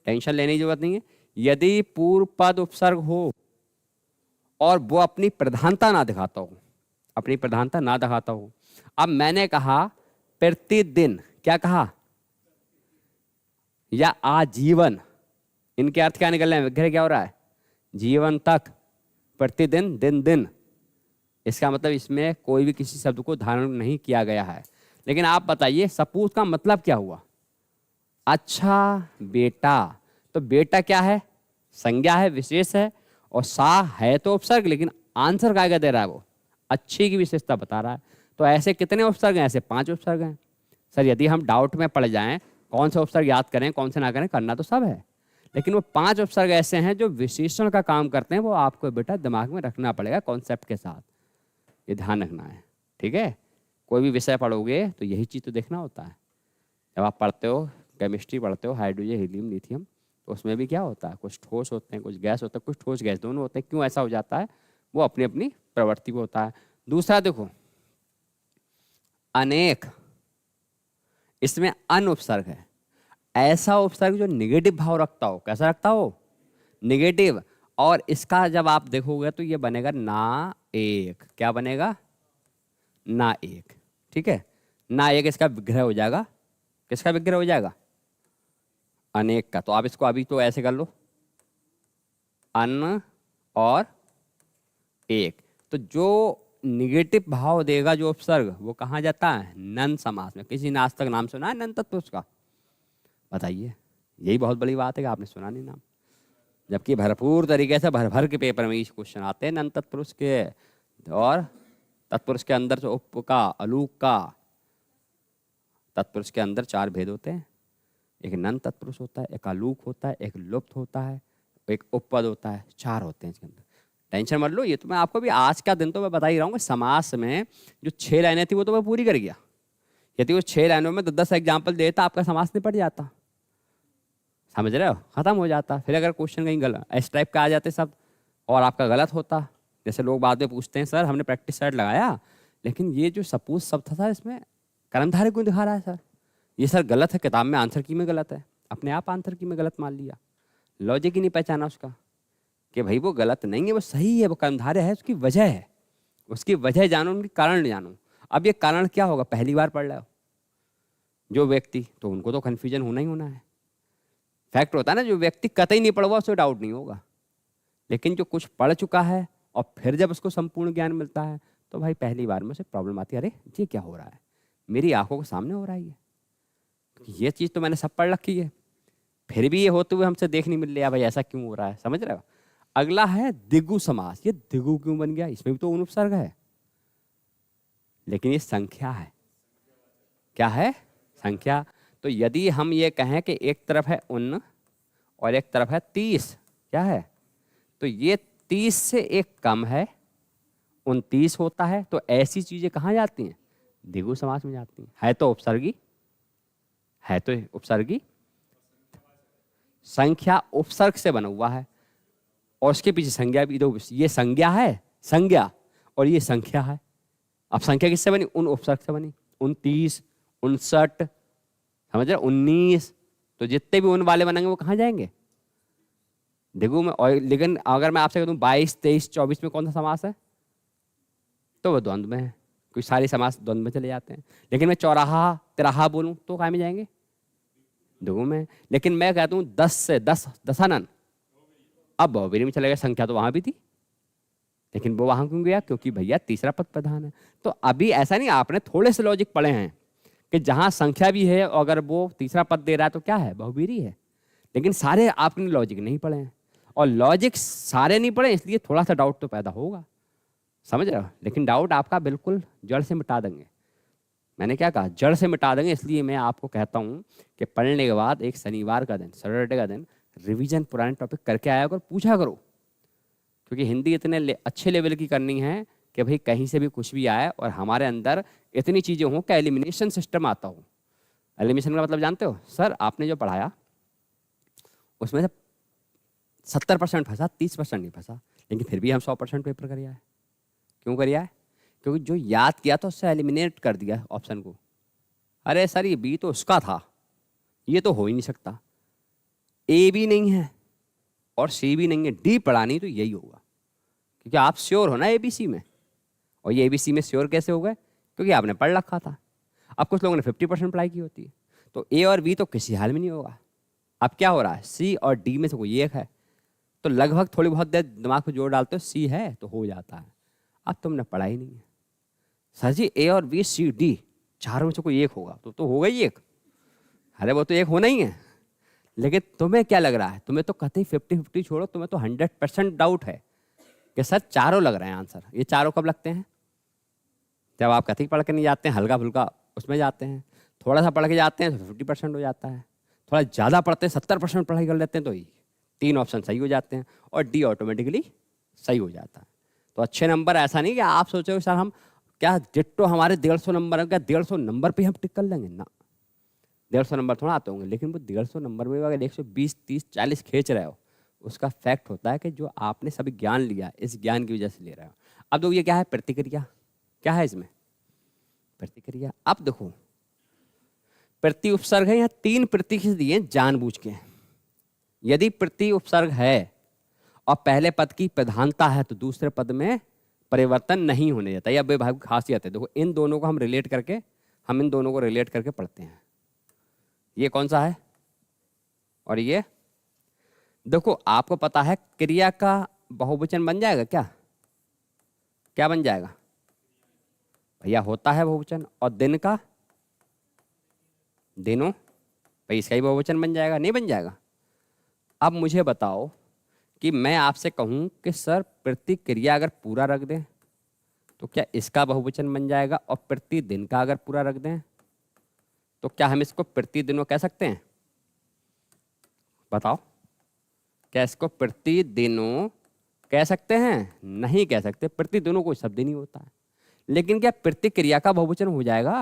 Speaker 1: टेंशन लेने की जरूरत नहीं है। यदि पूर्व पद उपसर्ग हो और वो अपनी प्रधानता ना दिखाता हो, अपनी प्रधानता ना दिखाता हो। अब मैंने कहा प्रतिदिन, क्या कहा? या आजीवन, इनके अर्थ क्या निकल रहे हैं? विग्रह क्या हो रहा है? जीवन तक, प्रतिदिन, दिन दिन। इसका मतलब इसमें कोई भी किसी शब्द को धारण नहीं किया गया है। लेकिन आप बताइए सपूत का मतलब क्या हुआ? अच्छा बेटा। तो बेटा क्या है? संज्ञा है, विशेष है, और सा है तो उपसर्ग, लेकिन आंसर क्या दे रहा है? वो अच्छी की विशेषता बता रहा है। तो ऐसे कितने उपसर्ग हैं? ऐसे 5 उपसर्ग हैं। सर यदि हम डाउट में पड़ जाएं कौन से उपसर्ग याद करें कौन से ना करें, करना तो सब है, लेकिन वो 5 उपसर्ग ऐसे हैं जो विशेषण का काम करते हैं। वो आपको बेटा दिमाग में रखना पड़ेगा कॉन्सेप्ट के साथ, ये ध्यान रखना है। ठीक है, कोई भी विषय पढ़ोगे तो यही चीज़ तो देखना होता है। जब आप पढ़ते हो केमिस्ट्री पढ़ते हो, हाइड्रोजन हीलियम लिथियम, तो उसमें भी क्या होता है? कुछ ठोस होते हैं, कुछ गैस होता है, कुछ ठोस गैस दोनों होते हैं। क्यों ऐसा हो जाता है? वो अपनी अपनी प्रवृत्ति को होता है। दूसरा देखो, अनेक, इसमें अन उपसर्ग है। ऐसा उपसर्ग जो निगेटिव भाव रखता हो, कैसा रखता हो, निगेटिव। और इसका जब आप देखोगे तो ये बनेगा ना एक, क्या बनेगा, ना एक, ठीक है। ना एक इसका विग्रह हो जाएगा, किसका विग्रह हो जाएगा, अनेक का। तो आप इसको अभी तो ऐसे कर लो, अन और एक। तो जो निगेटिव भाव देगा जो उपसर्ग, वो कहाँ जाता है, नन समास में। किसी ने आज तक नाम सुना है नन तत्पुरुष का, बताइए। यही बहुत बड़ी बात है कि आपने सुना नहीं नाम, जबकि भरपूर तरीके से भर भर के पेपर में ये क्वेश्चन आते हैं नन तत्पुरुष के। और तत्पुरुष के अंदर जो उप का, अलूक का, तत्पुरुष के अंदर 4 भेद होते हैं। एक नन तत्पुरुष होता है, एक अलूक होता है, एक लुप्त होता है, एक उपपद होता है, 4 होते हैं इसके अंदर। टेंशन मत लो, ये तो मैं आपको भी आज का दिन तो मैं बता ही रहा हूँ। समास में जो 6 लाइनें थी वो तो मैं पूरी कर गया। यदि वो 6 लाइनों में 10 एग्जाम्पल देता, आपका समास निपट जाता, समझ रहे हो, खत्म हो जाता। फिर अगर क्वेश्चन कहीं गलत इस टाइप का आ जाते सब और आपका गलत होता, जैसे लोग बाद में पूछते हैं सर हमने प्रैक्टिस सेट लगाया लेकिन ये जो सपोज शब्द था इसमें कर्मधारय क्यों दिखा रहा है सर, ये सर गलत है, किताब में आंसर की में गलत है, अपने आप आंसर की में गलत मान लिया, लॉजिक ही नहीं पहचाना उसका कि भाई वो गलत नहीं है, वो सही है, वो कर्मधारय है, उसकी वजह है, उसकी वजह जानो, उनके कारण जानो। अब ये कारण क्या होगा, पहली बार पढ़ रहे हो जो व्यक्ति, तो उनको तो कन्फ्यूजन होना ही होना है। फैक्ट होता है ना, जो व्यक्ति कतई नहीं पढ़ा हुआ उसको डाउट नहीं होगा, लेकिन जो कुछ पढ़ चुका है और फिर जब उसको संपूर्ण ज्ञान मिलता है तो भाई पहली बार में उसे प्रॉब्लम आती है, अरे ये क्या हो रहा है, मेरी आंखों के सामने हो रहा है ये चीज़ तो मैंने सब पढ़ रखी है, फिर भी ये होते हुए हमसे देख नहीं मिल रहा भाई, ऐसा क्यों हो रहा है, समझ रहे हो। अगला है दिगु समास। ये दिगु क्यों बन गया, इसमें भी तो उन उपसर्ग है, लेकिन ये संख्या है, क्या है, संख्या। तो यदि हम ये कहें कि एक तरफ है उन और एक तरफ है 30, क्या है, तो ये 30 से एक कम है, 29 होता है, तो ऐसी चीजें कहाँ जाती हैं, दिगु समास में जाती हैं। है तो उपसर्गी, है तो उपसर्गी, संख्या उपसर्ग से बना हुआ है और उसके पीछे संज्ञा भी, तो ये संज्ञा है, संज्ञा, और ये संख्या है। अब संख्या किससे बनी, उन उपसर्ग से बनी, 29, 59, समझ रहे, 19, तो जितने भी उन वाले बनेंगे वो कहाँ जाएंगे, दिगु में। और लेकिन अगर मैं आपसे कहूँ 22, 23, 24 में कौन सा समास है, तो वो द्वंद्व में है, कोई सारे समास द्वंद्व में चले जाते हैं। लेकिन मैं चौराहा तिराहा बोलूँ तो कहाँ में जाएंगे, दिगु में। लेकिन मैं कहता हूँ 10 से 10 दशानन, अब बहुवीरी में चले गए, संख्या तो वहां भी थी, लेकिन वो वहां क्यों गया, क्योंकि भैया तीसरा पद प्रधान है। तो अभी ऐसा नहीं, आपने थोड़े से लॉजिक पढ़े हैं कि जहां संख्या भी है अगर वो तीसरा पद दे रहा है तो क्या है, बहुवीरी है, लेकिन सारे आपने लॉजिक नहीं पढ़े हैं, और लॉजिक सारे नहीं पढ़े इसलिए थोड़ा सा डाउट तो पैदा होगा, समझ रहे हो। लेकिन डाउट आपका बिल्कुल जड़ से मिटा देंगे, मैंने क्या कहा, जड़ से मिटा देंगे। इसलिए मैं आपको कहता हूँ कि पढ़ने के बाद एक शनिवार का दिन, सैटरडे का दिन रिवीजन पुराने टॉपिक करके आया करो, पूछा करो, क्योंकि हिंदी इतने अच्छे लेवल की करनी है कि भाई कहीं से भी कुछ भी आए और हमारे अंदर इतनी चीज़ें हों कि एलिमिनेशन सिस्टम आता हो। एलिमिनेशन का मतलब जानते हो, सर आपने जो पढ़ाया उसमें से 70% फंसा, 30% नहीं फंसा, लेकिन फिर भी हम 100% पेपर कर आए। क्यों कर आए, क्योंकि जो याद किया था उससे एलिमिनेट कर दिया ऑप्शन को। अरे सर ये बी तो उसका था, ये तो हो ही नहीं सकता, ए भी नहीं है और सी भी नहीं है, डी पढ़ा नहीं तो यही होगा, क्योंकि आप श्योर हो ना एबीसी में, और ये एबीसी में श्योर कैसे हो गए, क्योंकि आपने पढ़ रखा था। अब कुछ लोगों ने 50% पढ़ाई की होती है, तो ए और बी तो किसी हाल में नहीं होगा। अब क्या हो रहा है, सी और डी में से कोई एक है, तो लगभग थोड़ी बहुत देर दिमाग में जोर डालते हो, सी है तो हो जाता है। अब तुमने पढ़ाई नहीं है, सर जी ए और बी सी डी चारों में से कोई एक होगा, तो हो गई एक, अरे वो तो एक होना ही है। लेकिन तुम्हें क्या लग रहा है, तुम्हें तो कतई 50-50 छोड़ो, तुम्हें तो 100% डाउट है कि सर चारों लग रहे हैं आंसर। ये चारों कब लगते हैं, जब आप कतई पढ़ के नहीं जाते हैं, हल्का फुल्का उसमें जाते हैं, थोड़ा सा पढ़ के जाते हैं तो 50% हो जाता है, थोड़ा ज़्यादा पढ़ते हैं 70% पढ़ाई कर लेते हैं तो 3 ऑप्शन सही हो जाते हैं और डी ऑटोमेटिकली सही हो जाता है। तो अच्छे नंबर, ऐसा नहीं कि आप सोचो सर हम क्या डिट्टो हमारे 150 नंबर है, क्या 150 नंबर पे हम टिक कर लेंगे ना, 150 नंबर थोड़ा आते होंगे, लेकिन वो 150 नंबर में अगर 120, 30, 40 खींच रहे हो, उसका फैक्ट होता है कि जो आपने सभी ज्ञान लिया इस ज्ञान की वजह से ले रहे हो। अब देखो ये क्या है, प्रतिक्रिया, क्या है इसमें, प्रतिक्रिया। अब देखो प्रति उपसर्ग है, यहाँ 3 प्रति खींच दिए जानबूझ के। यदि प्रति उपसर्ग है और पहले पद की प्रधानता है तो दूसरे पद में परिवर्तन नहीं होने देता। यह अव्ययभाव की खासियत है। देखो इन दोनों को हम इन दोनों को रिलेट करके पढ़ते हैं। ये कौन सा है और ये देखो, आपको पता है क्रिया का बहुवचन बन जाएगा क्या? क्या बन जाएगा भैया? होता है बहुवचन। और दिन का दिनों, भाई इसका ही बहुवचन बन जाएगा, नहीं बन जाएगा? अब मुझे बताओ कि मैं आपसे कहूं कि सर प्रतिक्रिया अगर पूरा रख दें तो क्या इसका बहुवचन बन जाएगा? और प्रतिदिन का अगर पूरा रख दें तो क्या हम इसको प्रतिदिनों कह सकते हैं? बताओ, क्या इसको प्रतिदिनों कह सकते हैं? नहीं कह सकते। प्रतिदिनों कोई शब्द ही नहीं होता है। लेकिन क्या प्रतिक्रिया का बहुवचन हो जाएगा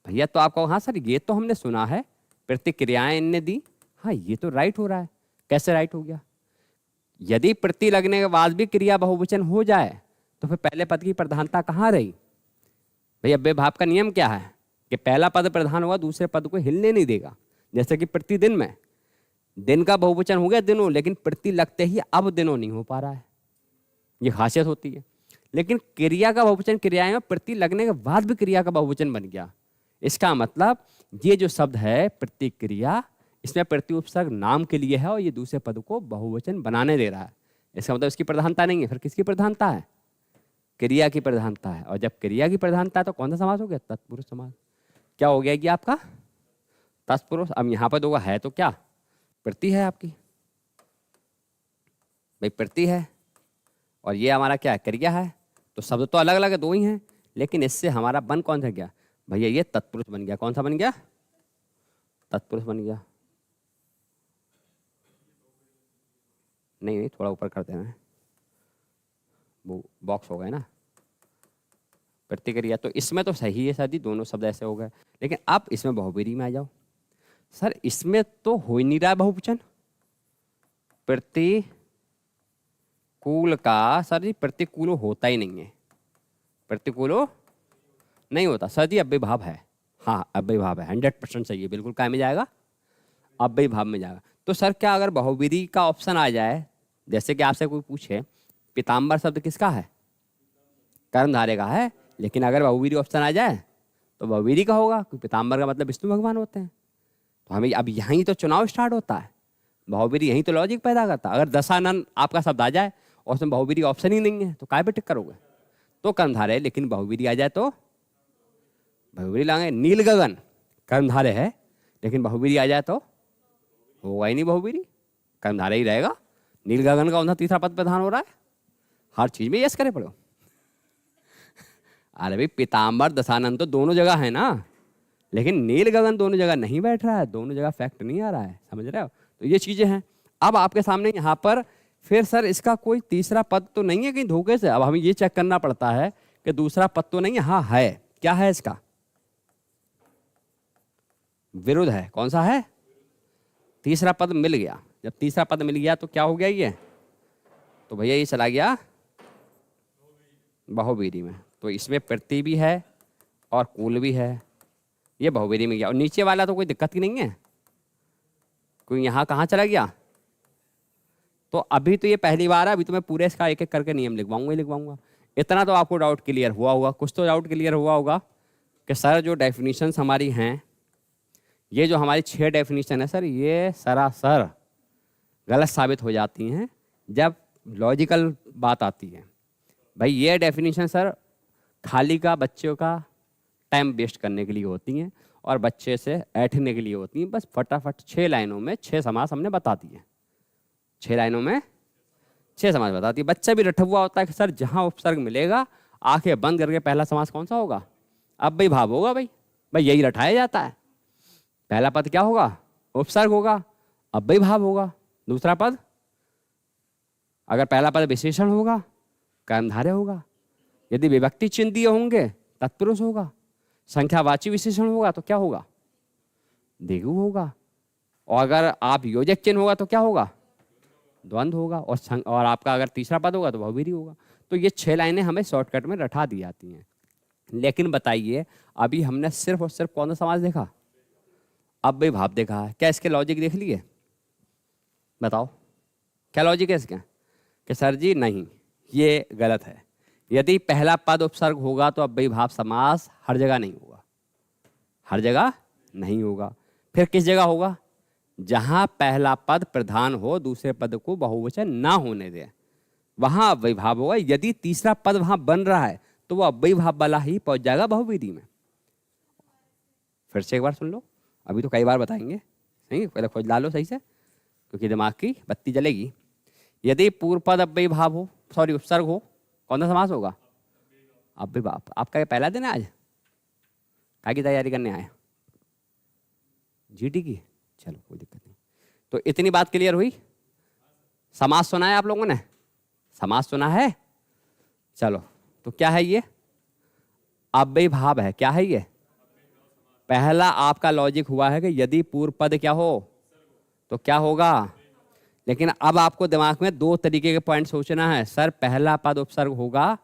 Speaker 1: भैया? तो आपको हाँ सर ये तो हमने सुना है, प्रतिक्रियाएं इनने दी। हाँ ये तो राइट हो रहा है। कैसे राइट हो गया? यदि प्रति लगने के बाद भी क्रिया बहुवचन हो जाए तो फिर पहले पद की प्रधानता कहाँ रही? भैया अव्ययभाव का नियम क्या है कि पहला पद प्रधान होगा, दूसरे पद को हिलने नहीं देगा। जैसे कि प्रतिदिन में दिन का बहुवचन हो गया दिनों, लेकिन प्रति लगते ही अब दिनों नहीं हो पा रहा है। ये खासियत होती है। लेकिन क्रिया का बहुवचन क्रियाएं में प्रति लगने के बाद भी क्रिया का बहुवचन बन गया। इसका मतलब ये जो शब्द है प्रतिक्रिया, इसमें प्रति उपसर्ग नाम के लिए है और ये दूसरे पद को बहुवचन बनाने दे रहा है। इसका मतलब इसकी प्रधानता नहीं है। फिर किसकी प्रधानता है? क्रिया की प्रधानता है। और जब क्रिया की प्रधानता है तो कौन सा समास हो गया? तत्पुरुष समास। क्या हो गया कि आपका तत्पुरुष। अब यहाँ पर दो है तो क्या प्रति है आपकी भाई, प्रति है और ये हमारा क्या है? क्रिया है। तो शब्द तो अलग अलग है, दो ही हैं, लेकिन इससे हमारा बन कौन सा गया भैया? ये तत्पुरुष बन गया। कौन सा बन गया? तत्पुरुष बन गया। नहीं थोड़ा ऊपर करते हैं, वो बॉक्स हो गए ना प्रतिक्रिया। तो इसमें तो सही है सर जी, दोनों शब्द ऐसे हो गए। लेकिन अब इसमें बहुवीरी में आ जाओ। सर इसमें तो हो ही नहीं रहा बहुवचन। प्रतिकूल का सर जी प्रतिकूल होता ही नहीं है। प्रतिकूल नहीं होता सर जी, अव्ययभाव है। हाँ अव्ययभाव है, 100% सही है, बिल्कुल काय में जाएगा? अव्ययभाव में जाएगा। तो सर क्या अगर बहुवीरी का ऑप्शन आ जाए, जैसे कि आपसे कोई पूछे पीताम्बर शब्द किसका है? कर्मधारय का है। लेकिन अगर बहुवीरी ऑप्शन आ जाए तो बहुवीरी का होगा, क्योंकि पीताम्बर का मतलब विष्णु भगवान होते हैं। तो हमें अब यहीं तो चुनाव स्टार्ट होता है। बहुवीरी यहीं तो लॉजिक पैदा करता है। अगर दशानन आपका शब्द आ जाए और उसमें बहुवीरी ऑप्शन ही नहीं है तो काय पे टिक करोगे? तो कर्मधारय। लेकिन बहुवीरी आ जाए तो बहुवीरी लाएंगे। नील गगन कर्मधारय है, लेकिन बहुवीरी आ जाए तो होगा ही नहीं बहुवीरी, कर्मधारय ही रहेगा। नील गगन का उनका तीसरा पद प्रधान हो रहा है। हर चीज में यस करे पड़ो। अरे भाई पीताम्बर दशानंद तो दोनों जगह है ना, लेकिन नील गगन दोनों जगह नहीं बैठ रहा है, दोनों जगह फैक्ट नहीं आ रहा है। समझ रहे हो? तो ये चीजें हैं। अब आपके सामने यहाँ पर फिर सर इसका कोई तीसरा पद तो नहीं है कहीं धोखे से। अब हमें ये चेक करना पड़ता है कि दूसरा पद तो नहीं है। हाँ है। क्या है इसका? विरुद्ध है। कौन सा है? तीसरा पद मिल गया। जब तीसरा पद मिल गया तो क्या हो गया ये? तो भैया ये चला गया बहुवीरी में। तो इसमें प्रति भी है और कुल भी है, ये बहुवीरी में गया। और नीचे वाला तो कोई दिक्कत ही नहीं है, कोई यहाँ कहाँ चला गया? तो अभी तो ये पहली बार है, अभी तो मैं पूरे इसका एक एक करके नियम लिखवाऊंगा ही लिखवाऊंगा। इतना तो आपको डाउट क्लियर हुआ होगा, कुछ तो डाउट क्लियर हुआ होगा कि सर जो डेफिनेशंस हमारी हैं, ये जो हमारी 6 डेफिनेशन है सर, ये सरासर गलत साबित हो जाती हैं जब लॉजिकल बात आती है। भाई ये डेफिनेशन सर खाली का बच्चों का टाइम वेस्ट करने के लिए होती हैं और बच्चे से ऐठने के लिए होती हैं। बस फटाफट 6 लाइनों में 6 समास हमने बता दिए। 6 लाइनों में 6 समास बता दिए। बच्चा भी रटा हुआ होता है कि सर जहाँ उपसर्ग मिलेगा आंखें बंद करके पहला समास कौन सा होगा? अब भाई भाव होगा। भाई यही रटाया जाता है। पहला पद क्या होगा? उपसर्ग होगा। अब भाई भाव होगा। दूसरा पद अगर पहला पद विशेषण होगा कर्मधारय होगा। यदि विभक्ति चिन्ह दिए होंगे तत्पुरुष होगा। संख्यावाची विशेषण होगा तो क्या होगा? द्विगु होगा। और अगर आप योजक चिन्ह होगा तो क्या होगा? द्वंद्व होगा। और आपका अगर तीसरा पद होगा तो बहुवीरी होगा। तो ये 6 लाइनें हमें शॉर्टकट में रटा दी जाती हैं। लेकिन बताइए, अभी हमने सिर्फ और सिर्फ कौन सा समास देखा? अव्ययी भाव देखा है। क्या इसके लॉजिक देख लिए? बताओ क्या लॉजिक है इसका? कि सर जी नहीं, ये गलत है। यदि पहला पद उपसर्ग होगा तो अव्ययी भाव समास हर जगह नहीं होगा, हर जगह नहीं होगा। फिर किस जगह होगा? जहां पहला पद प्रधान हो, दूसरे पद को बहुवचन ना होने दे, वहां अव्ययी भाव होगा। यदि तीसरा पद वहां बन रहा है तो वो अव्ययी भाव वाला ही पहुंच जाएगा बहुविधि में। फिर से एक बार सुन लो, अभी तो कई बार बताएंगे, सही? पहले खोज ला लो सही से, क्योंकि दिमाग की बत्ती जलेगी। यदि पूर्व पद अव्ययी भाव हो, सॉरी उपसर्ग हो, कौन सा समास होगा? अव्ययी भाव। आपका ये पहला दिन है आज? क्या की तैयारी करने आए? जीटी की? चलो कोई दिक्कत नहीं। तो इतनी बात क्लियर हुई? समास सुना है आप लोगों ने? समास सुना है? चलो, तो क्या है ये? अव्ययी भाव है। क्या है ये? पहला आपका लॉजिक हुआ है कि यदि पूर्व पद क्या हो तो क्या होगा। लेकिन अब आपको दिमाग में दो तरीके के पॉइंट सोचना है। सर पहला पद उपसर्ग होगा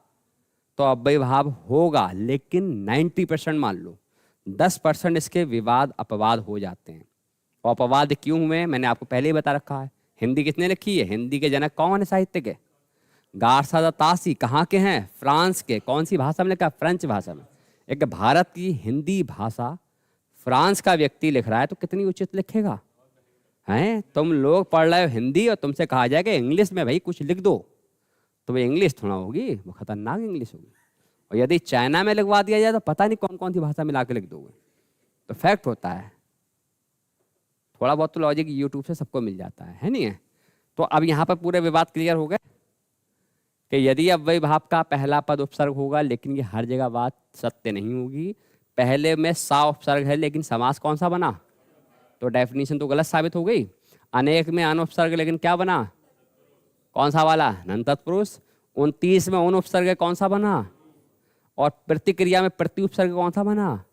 Speaker 1: तो अव्ययी भाव होगा, लेकिन 90% मान लो, 10% इसके विवाद अपवाद हो जाते हैं। और अपवाद क्यों हुए मैंने आपको पहले ही बता रखा है। हिंदी किसने लिखी है? हिंदी के जनक कौन है साहित्य के? गार्सा तासी। कहाँ के हैं? फ्रांस के। कौन सी भाषा में लिखा? फ्रेंच भाषा में। एक भारत की हिंदी भाषा फ्रांस का व्यक्ति लिख रहा है तो कितनी उचित लिखेगा? हैं तुम लोग पढ़ रहे हो हिंदी और तुमसे कहा जाए कि इंग्लिश में भाई कुछ लिख दो, तो वो इंग्लिश थोड़ा होगी, वो खतरनाक इंग्लिश होगी। और यदि चाइना में लिखवा दिया जाए तो पता नहीं कौन कौन सी भाषा मिला के लिख दोगे। तो फैक्ट होता है, थोड़ा बहुत तो लॉजिक यूट्यूब से सबको मिल जाता है नहीं है? तो अब यहाँ पर पूरे विवाद क्लियर हो गए कि यदि अव्ययी भाव का पहला पद उपसर्ग होगा, लेकिन ये हर जगह बात सत्य नहीं होगी। पहले में सा उपसर्ग है लेकिन समास कौन सा बना? तो डेफिनेशन तो गलत साबित हो गई। अनेक में अन उपसर्ग, लेकिन क्या बना? कौन सा वाला? नन तत्पुरुष। 29 में उन उपसर्ग कौन सा बना? और प्रतिक्रिया में प्रति उपसर्ग कौन सा बना?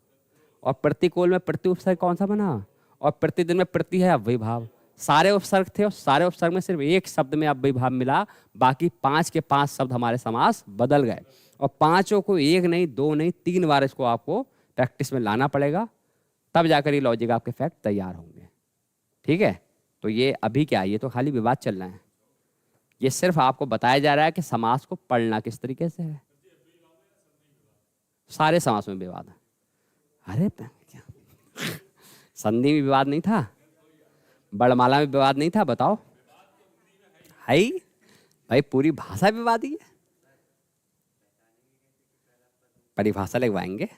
Speaker 1: और प्रतिकूल में प्रति उपसर्ग कौन सा बना? और प्रतिदिन में प्रति है अव्ययी भाव। सारे उपसर्ग थे और सारे उपसर्ग में सिर्फ एक शब्द में अव्ययी भाव मिला, बाकी 5 के 5 शब्द हमारे समास बदल गए। और पांचों को एक नहीं, दो नहीं, 3 बार इसको आपको प्रैक्टिस में लाना पड़ेगा, तब जाकर ये लॉजिक आपके फैक्ट तैयार होंगे। ठीक है? तो ये अभी क्या है, ये तो खाली विवाद चल रहा है। ये सिर्फ आपको बताया जा रहा है कि समास को पढ़ना किस तरीके से है। सारे समास में विवाद है। अरे क्या संधि में विवाद नहीं था? बड़माला में विवाद नहीं था? बताओ। है भाई, पूरी भाषा विवादी है। परिभाषा लिखवाएंगे,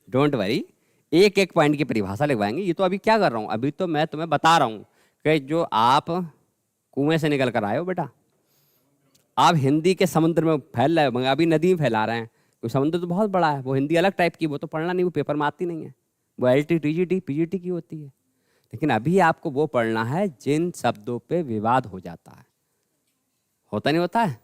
Speaker 1: डोंट वरी, एक एक पॉइंट की परिभाषा लिखवाएंगे। ये तो अभी क्या कर रहा हूं, अभी तो मैं तुम्हें बता रहा हूं कि जो आप कुएं से निकल कर आए हो बेटा, आप हिंदी के समुद्र में फैल रहे हो, मगर अभी नदी में फैला रहे हैं। तो समुद्र तो बहुत बड़ा है, वो हिंदी अलग टाइप की, वो तो पढ़ना नहीं, वो पेपर में आती नहीं है, वो LT TGT PGT की होती है। लेकिन अभी आपको वो पढ़ना है जिन शब्दों पे विवाद हो जाता है। होता नहीं होता है?